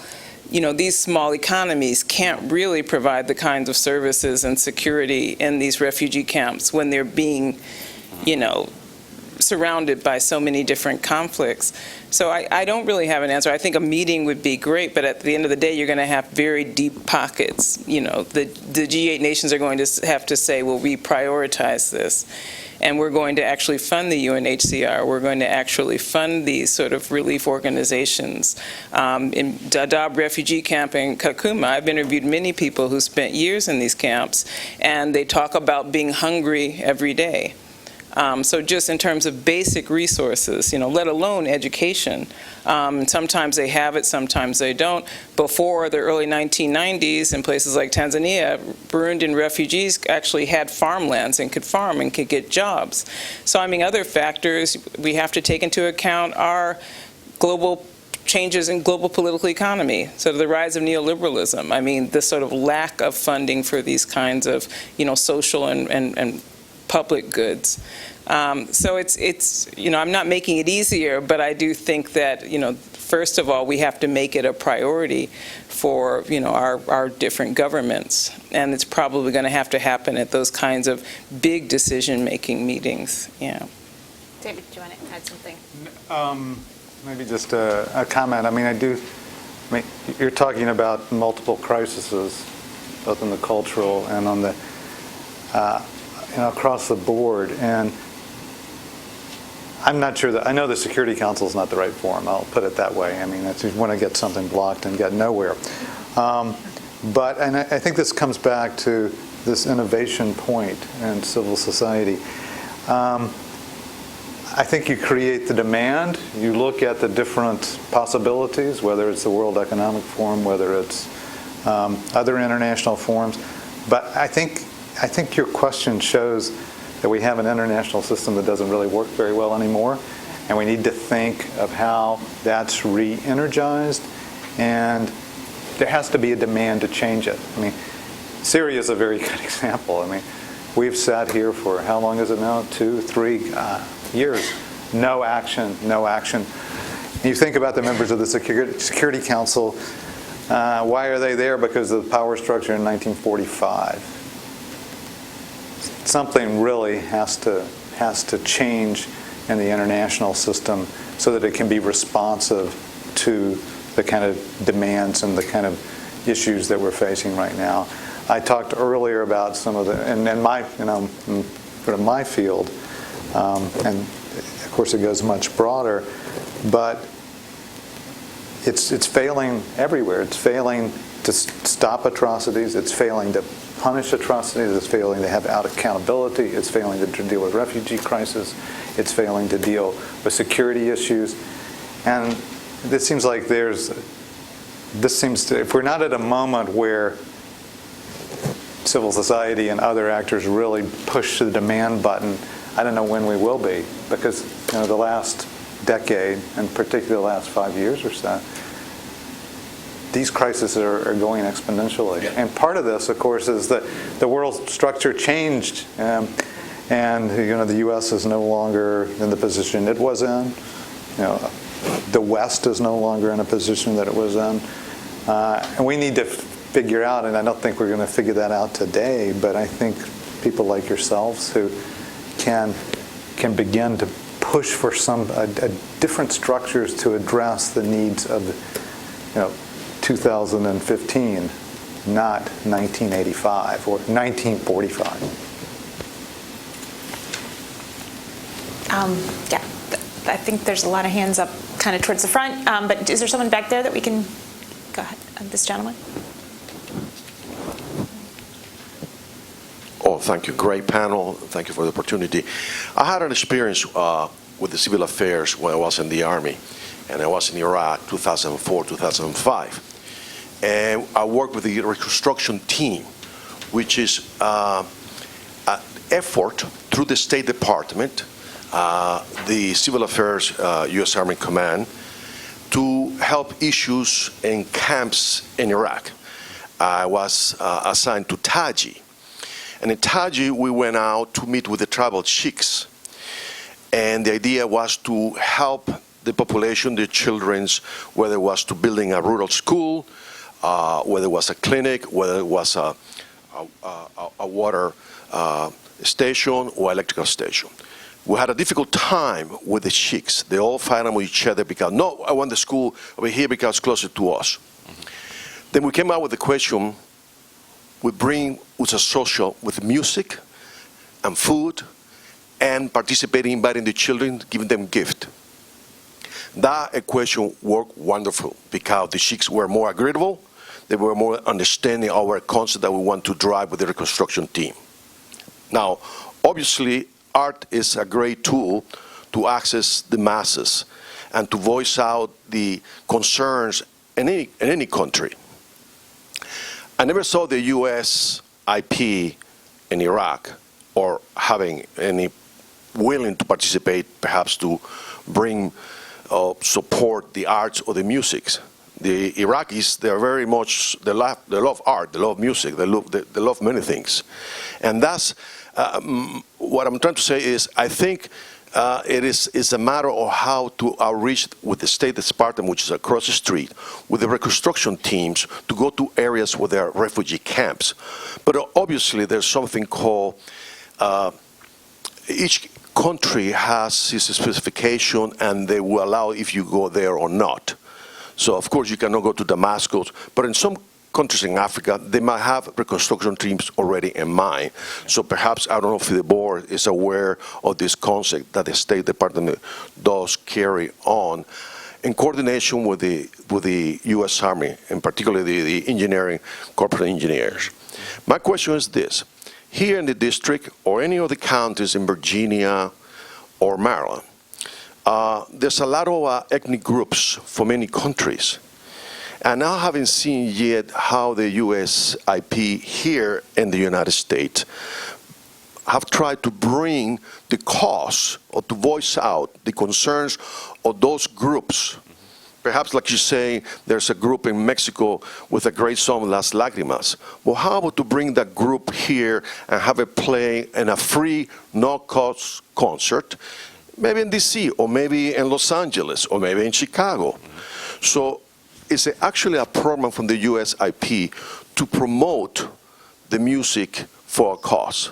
these small economies can't really provide the kinds of services and security in these refugee camps when they're being, surrounded by so many different conflicts. So I don't really have an answer. I think a meeting would be great, but at the end of the day, you're going to have very deep pockets. The G8 nations are going to have to say, well, we prioritize this. And we're going to actually fund the UNHCR. We're going to actually fund these sort of relief organizations. In Dadaab refugee camp in Kakuma, I've interviewed many people who spent years in these camps, and they talk about being hungry every day. So just in terms of basic resources, let alone education. Sometimes they have it, sometimes they don't. Before the early 1990s, in places like Tanzania, Burundian refugees actually had farmlands and could farm and could get jobs. So, I mean, other factors we have to take into account are global changes in global political economy, so the rise of neoliberalism. I mean, the sort of lack of funding for these kinds of, social and public goods. So it's I'm not making it easier, but I do think that, first of all, we have to make it a priority for, our different governments. And it's probably going to happen at those kinds of big decision-making meetings. Yeah. David, do you want to add something? Maybe just a comment. You're talking about multiple crises, both in the cultural and on the across the board, and I'm not sure that I know the Security Council is not the right forum. I'll put it that way. I mean, that's you want to get something blocked and get nowhere. But I think this comes back to this innovation point in civil society. I think you create the demand. You look at the different possibilities, whether it's the World Economic Forum, whether it's other international forums. But I think your question shows that we have an international system that doesn't really work very well anymore, and we need to think of how that's re-energized, and there has to be a demand to change it. I mean, Syria is a very good example. I mean, we've sat here for, how long is it now? 2, 3 years. No action, no action. And you think about the members of the Security Council, why are they there? Because of the power structure in 1945. Something really has to change in the international system so that it can be responsive to the kind of demands and the kind of issues that we're facing right now. I talked earlier about some of the, and my, sort of my field, and of course it goes much broader, but it's failing everywhere. It's failing to stop atrocities. It's failing to punish atrocities. It's failing to have accountability. It's failing to deal with refugee crisis. It's failing to deal with security issues. And this seems like if we're not at a moment where civil society and other actors really push the demand button, I don't know when we will be, because the last decade, and particularly the last 5 years or so, these crises are going exponentially. Yeah. And part of this, of course, is that the world structure changed, and the U.S. is no longer in the position it was in. The West is no longer in a position that it was in, and we need to figure out. And I don't think we're going to figure that out today, but I think people like yourselves who can begin to push for some different structures to address the needs of 2015, not 1985 or 1945. Yeah, I think there's a lot of hands up kind of towards the front, but is there someone back there that we can, go ahead, this gentleman? Oh, thank you. Great panel. Thank you for the opportunity. I had an experience with the civil affairs when I was in the Army, and I was in Iraq 2004, 2005. And I worked with the reconstruction team, which is an effort through the State Department, the Civil Affairs U.S. Army Command, to help issues in camps in Iraq. I was assigned to Taji. And in Taji, we went out to meet with the tribal sheiks. And the idea was to help the population, the children, whether it was to building a rural school, whether it was a clinic, whether it was a water station or electrical station. We had a difficult time with the sheiks. They all fighting with each other because, no, I want the school over here because it's closer to us. Then we came out with the question, we bring with a social, with music and food and participating, inviting the children, giving them gift. That equation worked wonderful because the sheiks were more agreeable, they were more understanding our concept that we want to drive with the reconstruction team. Now, obviously, art is a great tool to access the masses and to voice out the concerns in any country. I never saw the U.S. IP in Iraq or having any willing to participate, perhaps to bring support the arts or the music. The Iraqis, they are very much, they love art, they love music, they love many things. And that's what I'm trying to say is, I think it's a matter of how to outreach with the State Department, which is across the street, with the reconstruction teams to go to areas where there are refugee camps. But obviously there's something called, each country has its specification and they will allow if you go there or not. So of course you cannot go to Damascus, but in some countries in Africa, they might have reconstruction teams already in mind. So perhaps, I don't know if the board is aware of this concept that the State Department does carry on in coordination with the U.S. Army, and particularly the engineering, corporate engineers. My question is this. Here in the district or any of the counties in Virginia or Maryland, there's a lot of ethnic groups from many countries. And I haven't seen yet how the U.S. IP here in the United States have tried to bring the cause or to voice out the concerns of those groups. Perhaps, like you say, there's a group in Mexico with a great song, Las Lágrimas. Well, how about to bring that group here and have it play in a free, no-cost concert, maybe in D.C., or maybe in Los Angeles, or maybe in Chicago. So it's actually a program from the U.S. IP to promote the music for a cause.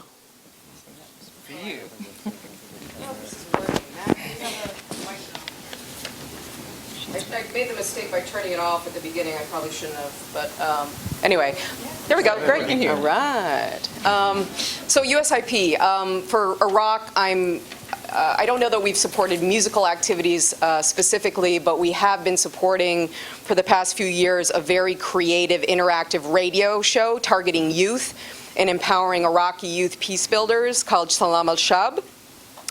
I made the mistake by turning it off at the beginning. I probably shouldn't have, but anyway, there we go. Great. All right. So USIP for Iraq. I don't know that we've supported musical activities specifically, but we have been supporting for the past few years a very creative, interactive radio show targeting youth and empowering Iraqi youth peace builders called Salam al-Shab.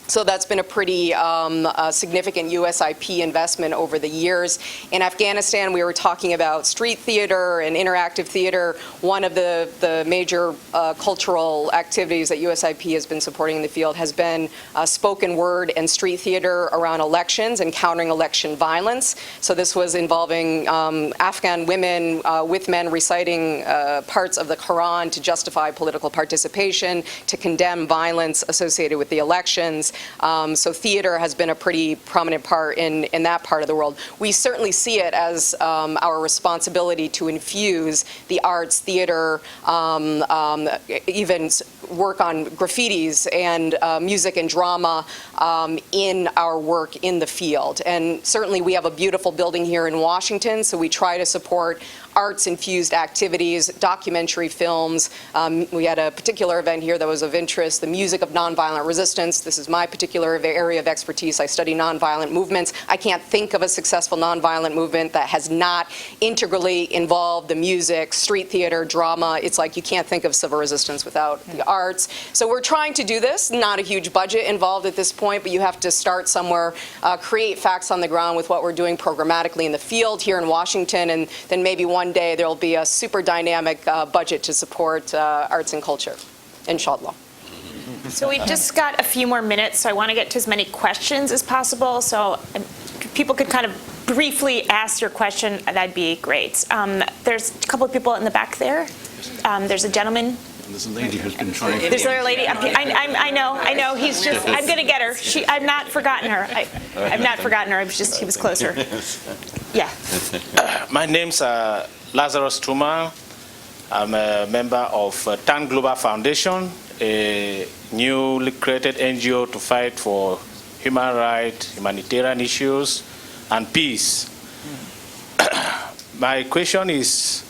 So that's been a pretty significant USIP investment over the years. In Afghanistan, we were talking about street theater and interactive theater. One of the major cultural activities that USIP has been supporting in the field has been spoken word and street theater around elections and countering election violence. So this was involving Afghan women with men reciting parts of the Quran to justify political participation, to condemn violence associated with the elections. So theater has been a pretty prominent part in that part of the world. We certainly see it as our responsibility to infuse the arts, theater, even work on graffitis and music and drama in our work in the field. And certainly we have a beautiful building here in Washington, so we try to support arts-infused activities, documentary films. We had a particular event here that was of interest, the music of nonviolent resistance. This is my particular area of expertise. I study nonviolent movements. I can't think of a successful nonviolent movement that has not integrally involved the music, street theater, drama. It's like you can't think of civil resistance without the arts. So we're trying to do this. Not a huge budget involved at this point, but you have to start somewhere, create facts on the ground with what we're doing programmatically in the field here in Washington, and then maybe one day there will be a super dynamic budget to support arts and culture, inshallah. So we've just got a few more minutes, so I want to get to as many questions as possible. So if people could kind of briefly ask your question, that'd be great. There's a couple of people in the back there. There's a gentleman. There's a lady who's been trying. There's another lady up here. I know. He's just. I'm gonna get her. I've not forgotten her. I've not forgotten her. He was closer. Yeah. My name's Lazarus Truman. I'm a member of TAN Global Foundation, a newly created NGO to fight for human rights, humanitarian issues, and peace. My question is,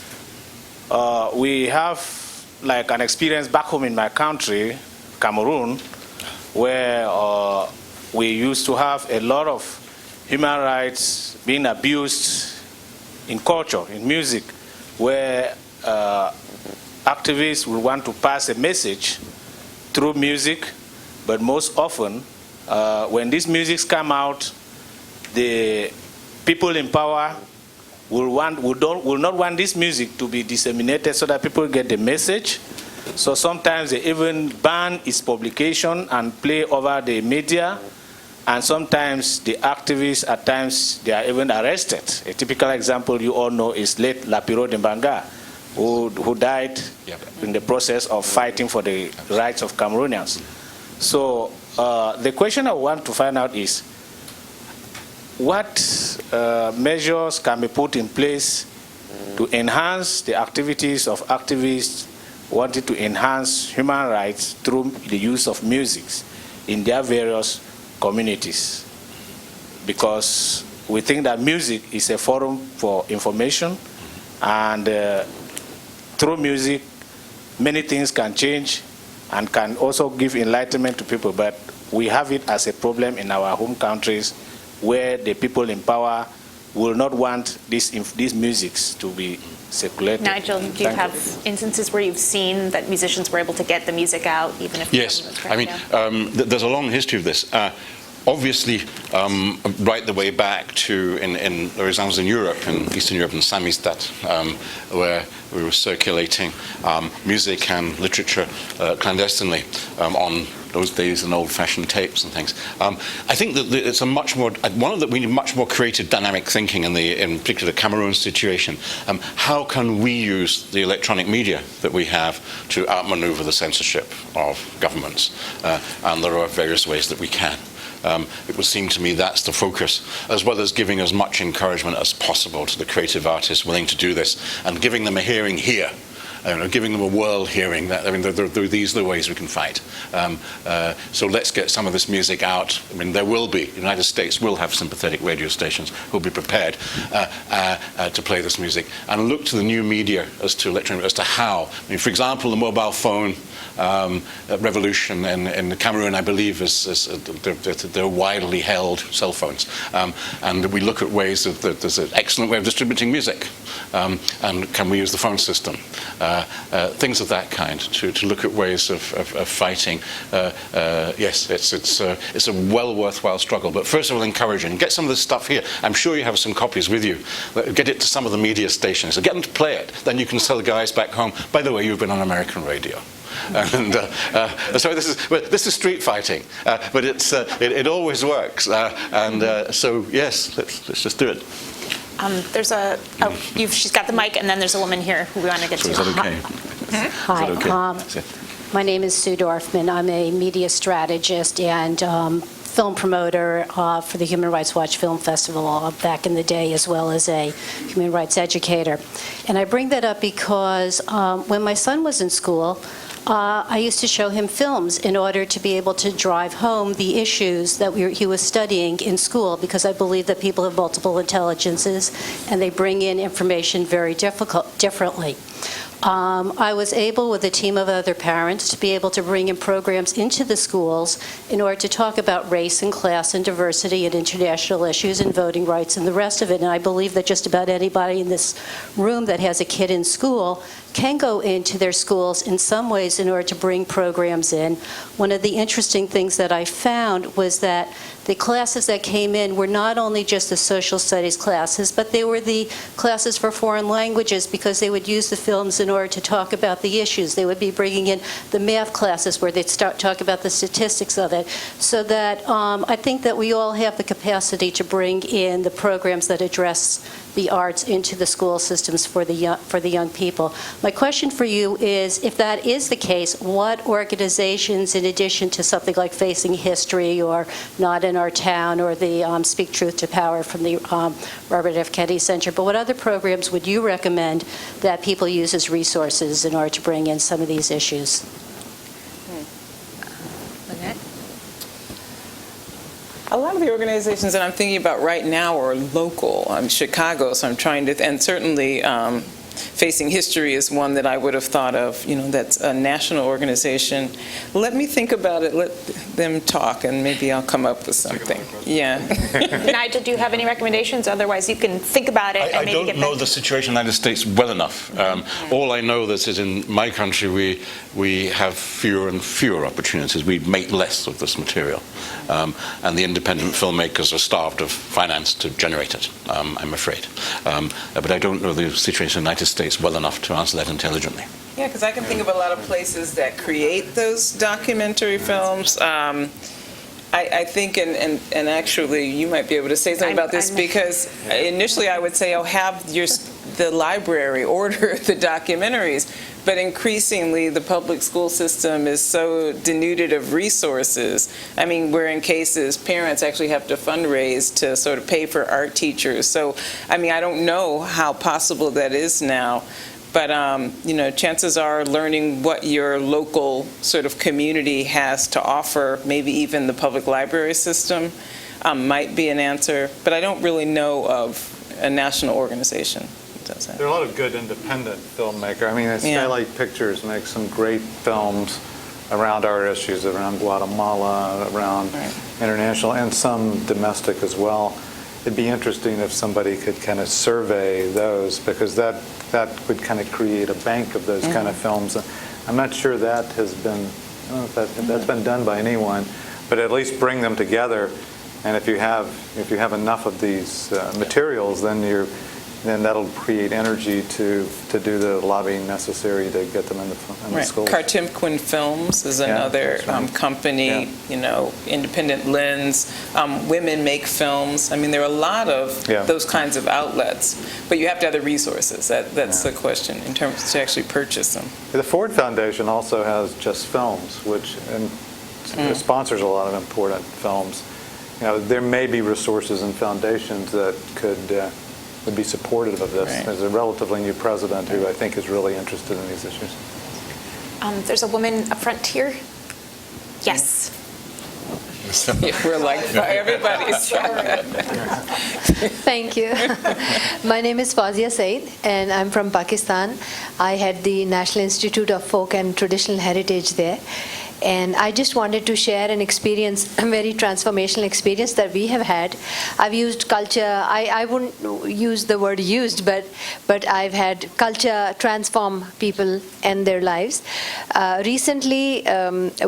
we have like an experience back home in my country, Cameroon, where we used to have a lot of human rights being abused in culture, in music, where activists will want to pass a message through music, but most often, when these musics come out, the people in power will not want this music to be disseminated so that people get the message. So sometimes they even ban its publication and play over the media. And sometimes the activists, at times, they are even arrested. A typical example you all know is late Lapiro Dembanga, who died in the process of fighting for the rights of Cameroonians. So the question I want to find out is, what measures can be put in place to enhance the activities of activists wanting to enhance human rights through the use of music in their various communities? Because we think that music is a forum for information, and through music, many things can change and can also give enlightenment to people, but we have it as a problem in our home countries where the people in power will not want these musics to be circulated. Nigel, do you have instances where you've seen that musicians were able to get the music out, even if Yes, I mean, there's a long history of this. Obviously, right the way back to, there are examples in Europe, in Eastern Europe, in Samizdat, where we were circulating music and literature clandestinely on those days in old-fashioned tapes and things. I think that it's a much more, we need much more creative, dynamic thinking in particular the Cameroon situation. How can we use the electronic media that we have to outmaneuver the censorship of governments? And there are various ways that we can. It would seem to me that's the focus, as well as giving as much encouragement as possible to the creative artists willing to do this, and giving them a hearing here, giving them a world hearing. That, I mean, these are the ways we can fight. So let's get some of this music out. I mean, there will be, the United States will have sympathetic radio stations who will be prepared to play this music, and look to the new media as to electronic, as to how. I mean, for example, the mobile phone revolution in Cameroon, I believe, they're widely held cell phones. And we look at ways that there's an excellent way of distributing music. And can we use the phone system? Things of that kind to look at ways of fighting fighting, yes, it's a well worthwhile struggle. But first of all, encouraging. Get some of this stuff here. I'm sure you have some copies with you. Get it to some of the media stations. So get them to play it. Then you can tell the guys back home, by the way, you've been on American radio. And so this is street fighting, but it always works. So yes, let's just do it. She's got the mic, and then there's a woman here who we want to get to. Is that okay? Hi. Is that okay? My name is Sue Dorfman. I'm a media strategist and film promoter for the Human Rights Watch Film Festival back in the day, as well as a human rights educator. And I bring that up because when my son was in school, I used to show him films in order to be able to drive home the issues that he was studying in school, because I believe that people have multiple intelligences and they bring in information very differently. I was able, with a team of other parents, to be able to bring in programs into the schools in order to talk about race and class and diversity and international issues and voting rights and the rest of it. And I believe that just about anybody in this room that has a kid in school can go into their schools in some ways in order to bring programs in. One of the interesting things that I found was that the classes that came in were not only just the social studies classes, but they were the classes for foreign languages, because they would use the films in order to talk about the issues. They would be bringing in the math classes where they'd talk about the statistics of it. So that I think that we all have the capacity to bring in the programs that address the arts into the school systems for the young people. My question for you is, if that is the case, what organizations, in addition to something like Facing History or Not in Our Town or the Speak Truth to Power from the Robert F. Kennedy Center, but what other programs would you recommend that people use as resources in order to bring in some of these issues? Lynette? A lot of the organizations that I'm thinking about right now are local. I'm Chicago, so I'm trying to, and certainly Facing History is one that I would have thought of, that's a national organization. Let me think about it, let them talk, and maybe I'll come up with something. Yeah. Nigel, do you have any recommendations? Otherwise, you can think about it and maybe get back. I don't know the situation in the United States well enough. All I know is in my country we have fewer and fewer opportunities. We make less of this material. And the independent filmmakers are starved of finance to generate it, I'm afraid. But I don't know the situation in the United States well enough to answer that intelligently. Yeah, because I can think of a lot of places that create those documentary films. I think, and actually, you might be able to say something about this, because initially I would say, have the library order the documentaries, but increasingly the public school system is so denuded of resources. I mean, where in cases parents actually have to fundraise to sort of pay for art teachers. So, I mean, I don't know how possible that is now. But, chances are learning what your local sort of community has to offer, maybe even the public library system, might be an answer. But I don't really know of a national organization that does that. There are a lot of good independent filmmakers. I mean, Skylight Pictures makes some great films around our issues, around Guatemala, around international, and some domestic as well. It'd be interesting if somebody could kind of survey those, because that would kind of create a bank of those kind of films. I'm not sure that has been, I don't know if that's been done by anyone, but at least bring them together. And if you have enough of these materials, then that'll create energy to do the lobbying necessary to get them in the schools. Cartimquin Films is another company, Independent Lens. Women Make Films. I mean, there are a lot of those kinds of outlets, but you have to have the resources. That's the question in terms to actually purchase them. The Ford Foundation also has Just Films, which sponsors a lot of important films. There may be resources and foundations that would be supportive of this. There's a relatively new president who I think is really interested in these issues. There's a woman up front here. Yes. We're like, everybody's. Thank you. My name is Fazia Said, and I'm from Pakistan. I had the National Institute of Folk and Traditional Heritage there. And I just wanted to share an experience, a very transformational experience that we have had. I've used culture, I wouldn't use the word used, but I've had culture transform people and their lives. Recently,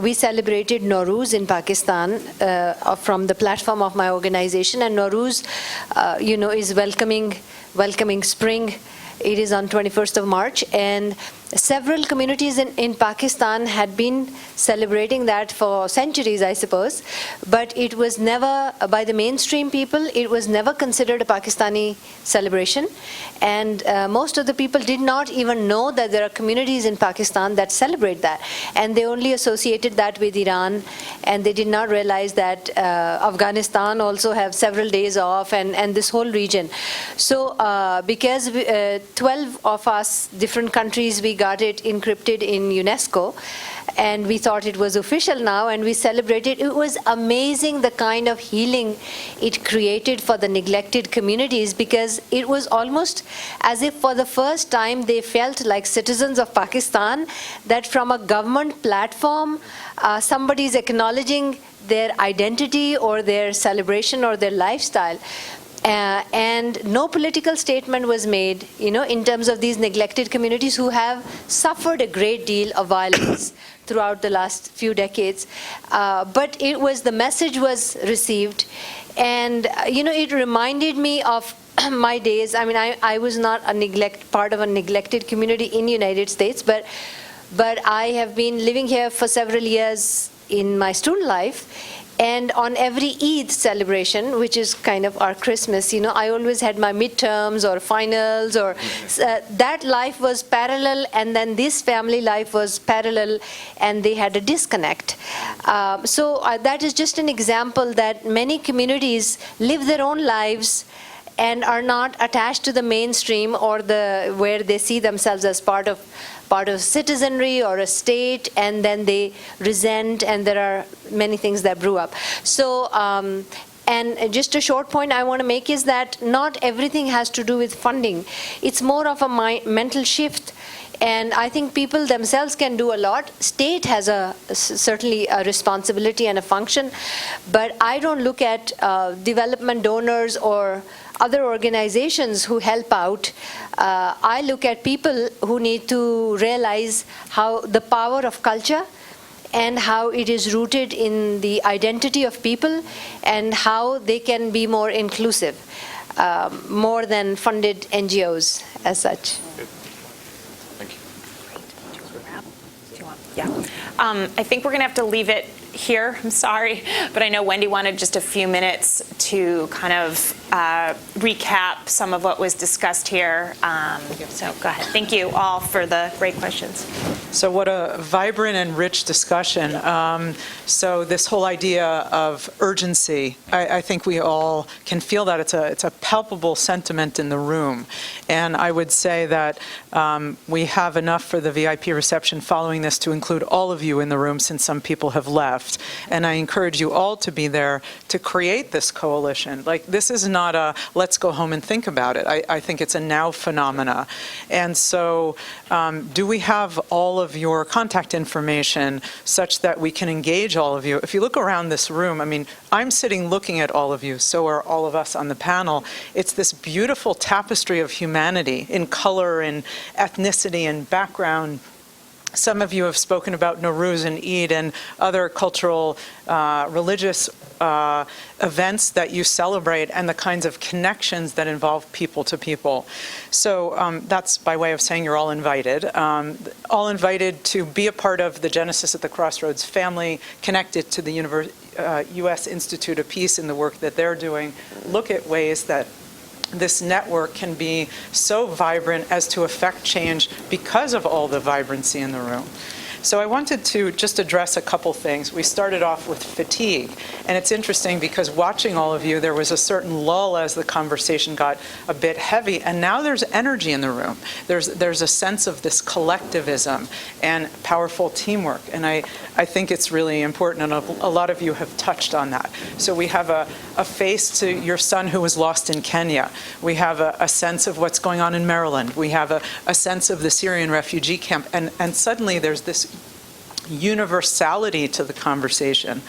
we celebrated Nowruz in Pakistan from the platform of my organization, and Nowruz, is welcoming spring. It is on 21st of March, and several communities in Pakistan had been celebrating that for centuries, I suppose, but it was never, by the mainstream people, it was never considered a Pakistani celebration, and most of the people did not even know that there are communities in Pakistan that celebrate that, and they only associated that with Iran, and they did not realize that Afghanistan also have several days off, and this whole region. So because 12 of us, different countries, we got it encrypted in UNESCO, and we thought it was official now, and we celebrated. It was amazing the kind of healing it created for the neglected communities, because it was almost as if for the first time they felt like citizens of Pakistan, that from a government platform, somebody is acknowledging their identity or their celebration or their lifestyle. And no political statement was made, in terms of these neglected communities who have suffered a great deal of violence throughout the last few decades. But the message was received, and it reminded me of my days. I mean, I was not part of a neglected community in the United States, but I have been living here for several years in my student life. And on every Eid celebration, which is kind of our Christmas, I always had my midterms or finals, or that life was parallel, and then this family life was parallel, and they had a disconnect. So that is just an example that many communities live their own lives and are not attached to the mainstream or where they see themselves as part of citizenry or a state, and then they resent, and there are many things that brew up. So, and just a short point I want to make is that not everything has to do with funding. It's more of a mental shift. And I think people themselves can do a lot. State has certainly a responsibility and a function, but I don't look at development donors or other organizations who help out. I look at people who need to realize how the power of culture and how it is rooted in the identity of people and how they can be more inclusive, more than funded NGOs as such. Yeah. I think we're going to have to leave it here. I'm sorry, but I know Wendy wanted just a few minutes to kind of recap some of what was discussed here. So go ahead. Thank you all for the great questions. So what a vibrant and rich discussion. So this whole idea of urgency, I think we all can feel that it's a palpable sentiment in the room. And I would say that we have enough for the VIP reception following this to include all of you in the room, since some people have left. And I encourage you all to be there to create this coalition. Like, this is not a let's go home and think about it. I think it's a now phenomena. And so do we have all of your contact information such that we can engage all of you? If you look around this room, I mean, I'm sitting looking at all of you, so are all of us on the panel. It's this beautiful tapestry of humanity in color and ethnicity and background. Some of you have spoken about Nowruz and Eid and other cultural, religious events that you celebrate, and the kinds of connections that involve people to people. So that's by way of saying you're all invited. All invited to be a part of the Genesis at the Crossroads family, connected to the U.S. Institute of Peace and the work that they're doing. Look at ways that this network can be so vibrant as to affect change because of all the vibrancy in the room. So I wanted to just address a couple things. We started off with fatigue, and it's interesting because watching all of you, there was a certain lull as the conversation got a bit heavy, and now there's energy in the room. There's a sense of this collectivism and powerful teamwork, and I think it's really important, and a lot of you have touched on that. So we have a face to your son who was lost in Kenya. We have a sense of what's going on in Maryland. We have a sense of the Syrian refugee camp, and suddenly there's this universality to the conversation.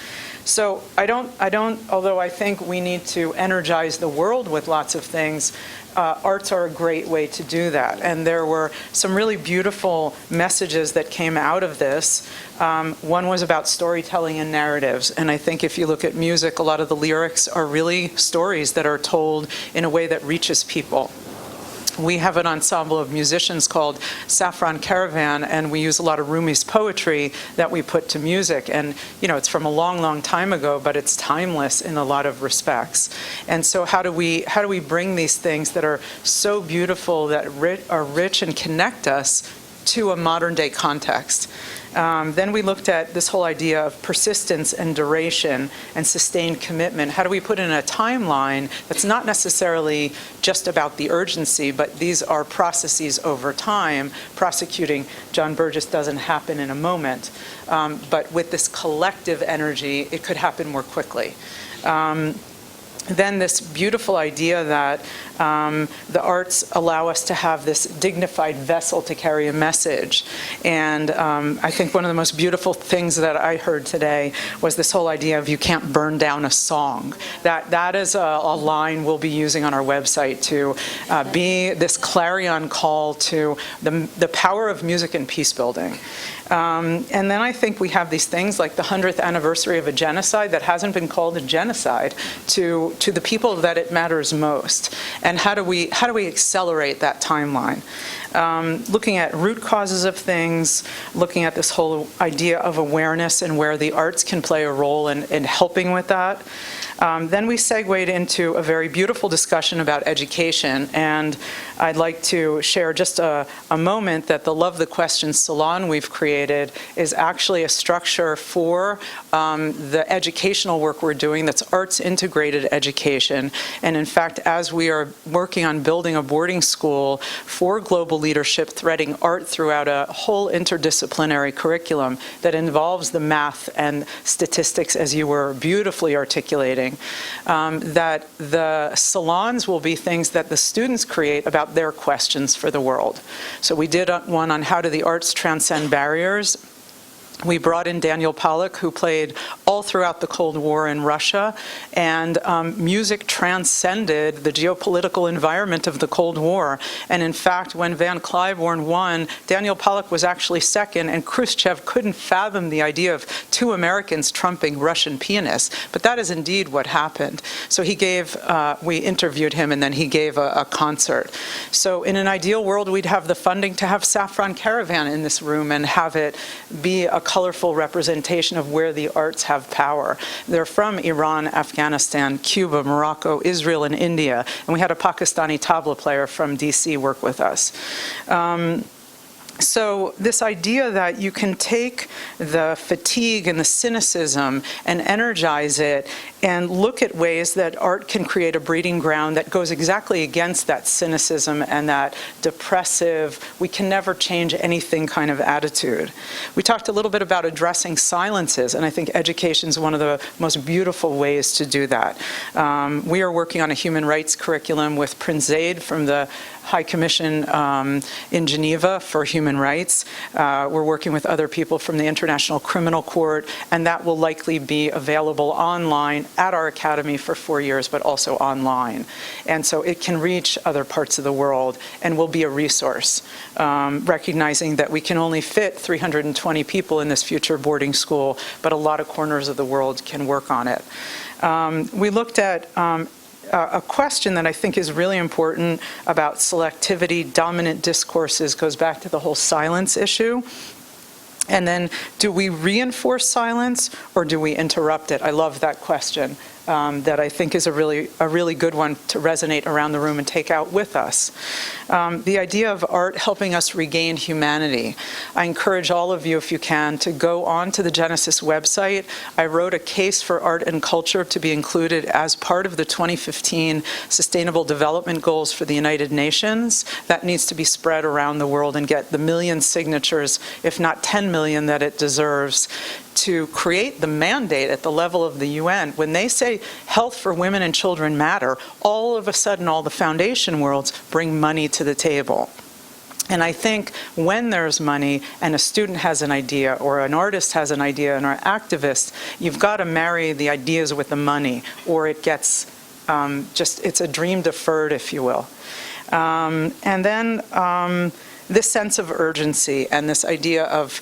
So although I think we need to energize the world with lots of things, arts are a great way to do that. And there were some really beautiful messages that came out of this. One was about storytelling and narratives. And I think if you look at music, a lot of the lyrics are really stories that are told in a way that reaches people. We have an ensemble of musicians called Saffron Caravan, and we use a lot of Rumi's poetry that we put to music. And, it's from a long, long time ago, but it's timeless in a lot of respects. And so how do we bring these things that are so beautiful, that are rich and connect us to a modern day context? Then we looked at this whole idea of persistence and duration and sustained commitment. How do we put in a timeline that's not necessarily just about the urgency, but these are processes over time. Prosecuting John Burgess doesn't happen in a moment, but with this collective energy, it could happen more quickly. Then this beautiful idea that the arts allow us to have this dignified vessel to carry a message. And I think one of the most beautiful things that I heard today was this whole idea of you can't burn down a song. That is a line we'll be using on our website to be this clarion call to the power of music and peace building. And then I think we have these things like the 100th anniversary of a genocide that hasn't been called a genocide to the people that it matters most. And how do we accelerate that timeline? Looking at root causes of things, looking at this whole idea of awareness and where the arts can play a role in helping with that. Then we segued into a very beautiful discussion about education, and I'd like to share just a moment that the Love the Question salon we've created is actually a structure for the educational work we're doing that's arts-integrated education. And in fact, as we are working on building a boarding school for global leadership, threading art throughout a whole interdisciplinary curriculum that involves the math and statistics, as you were beautifully articulating, that the salons will be things that the students create about their questions for the world. So we did one on how do the arts transcend barriers. We brought in Daniel Pollack, who played all throughout the Cold War in Russia, and music transcended the geopolitical environment of the Cold War. And in fact, when Van Cliburn won, Daniel Pollack was actually second, and Khrushchev couldn't fathom the idea of two Americans trumping Russian pianists. But that is indeed what happened. So he gave, we interviewed him, and then he gave a concert. So in an ideal world, we'd have the funding to have Saffron Caravan in this room and have it be a colorful representation of where the arts have power. They're from Iran, Afghanistan, Cuba, Morocco, Israel, and India. And we had a Pakistani tabla player from DC work with us. So this idea that you can take the fatigue and the cynicism and energize it and look at ways that art can create a breeding ground that goes exactly against that cynicism and that depressive, we can never change anything kind of attitude. We talked a little bit about addressing silences, and I think education is one of the most beautiful ways to do that. We are working on a human rights curriculum with Prince Zaid from the High Commission in Geneva for Human Rights. We're working with other people from the International Criminal Court, and that will likely be available online at our academy for 4 years, but also online. And so it can reach other parts of the world and will be a resource, recognizing that we can only fit 320 people in this future boarding school, but a lot of corners of the world can work on it. We looked at a question that I think is really important about selectivity, dominant discourses, goes back to the whole silence issue. And then, do we reinforce silence or do we interrupt it? I love that question. That I think is a really good one to resonate around the room and take out with us. The idea of art helping us regain humanity. I encourage all of you, if you can, to go on to the Genesis website. I wrote a case for art and culture to be included as part of the 2015 Sustainable Development Goals for the United Nations. That needs to be spread around the world and get the million signatures, if not 10 million, that it deserves, to create the mandate at the level of the UN. When they say health for women and children matter, all of a sudden all the foundation worlds bring money to the table. And I think when there's money and a student has an idea or an artist has an idea and are activists, you've got to marry the ideas with the money, or it gets it's a dream deferred, if you will. And then this sense of urgency and this idea of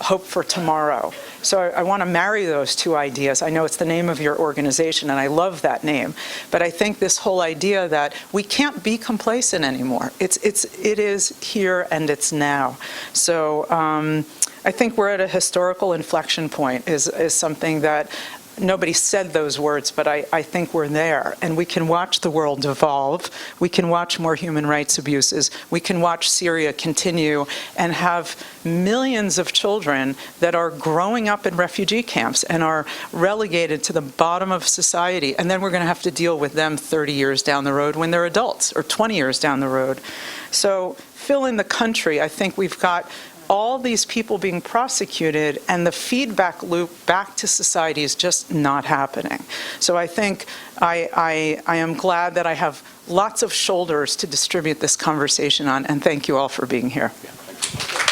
hope for tomorrow. So I want to marry those two ideas. I know it's the name of your organization, and I love that name. But I think this whole idea that we can't be complacent anymore. It is here and it's now. So I think we're at a historical inflection point is something that nobody said those words, but I think we're there. And we can watch the world evolve. We can watch more human rights abuses. We can watch Syria continue and have millions of children that are growing up in refugee camps and are relegated to the bottom of society. And then we're going to have to deal with them 30 years down the road when they're adults, or 20 years down the road. So fill in the country. I think we've got all these people being prosecuted, and the feedback loop back to society is just not happening. So I think I am glad that I have lots of shoulders to distribute this conversation on, and thank you all for being here. Yeah, thank you.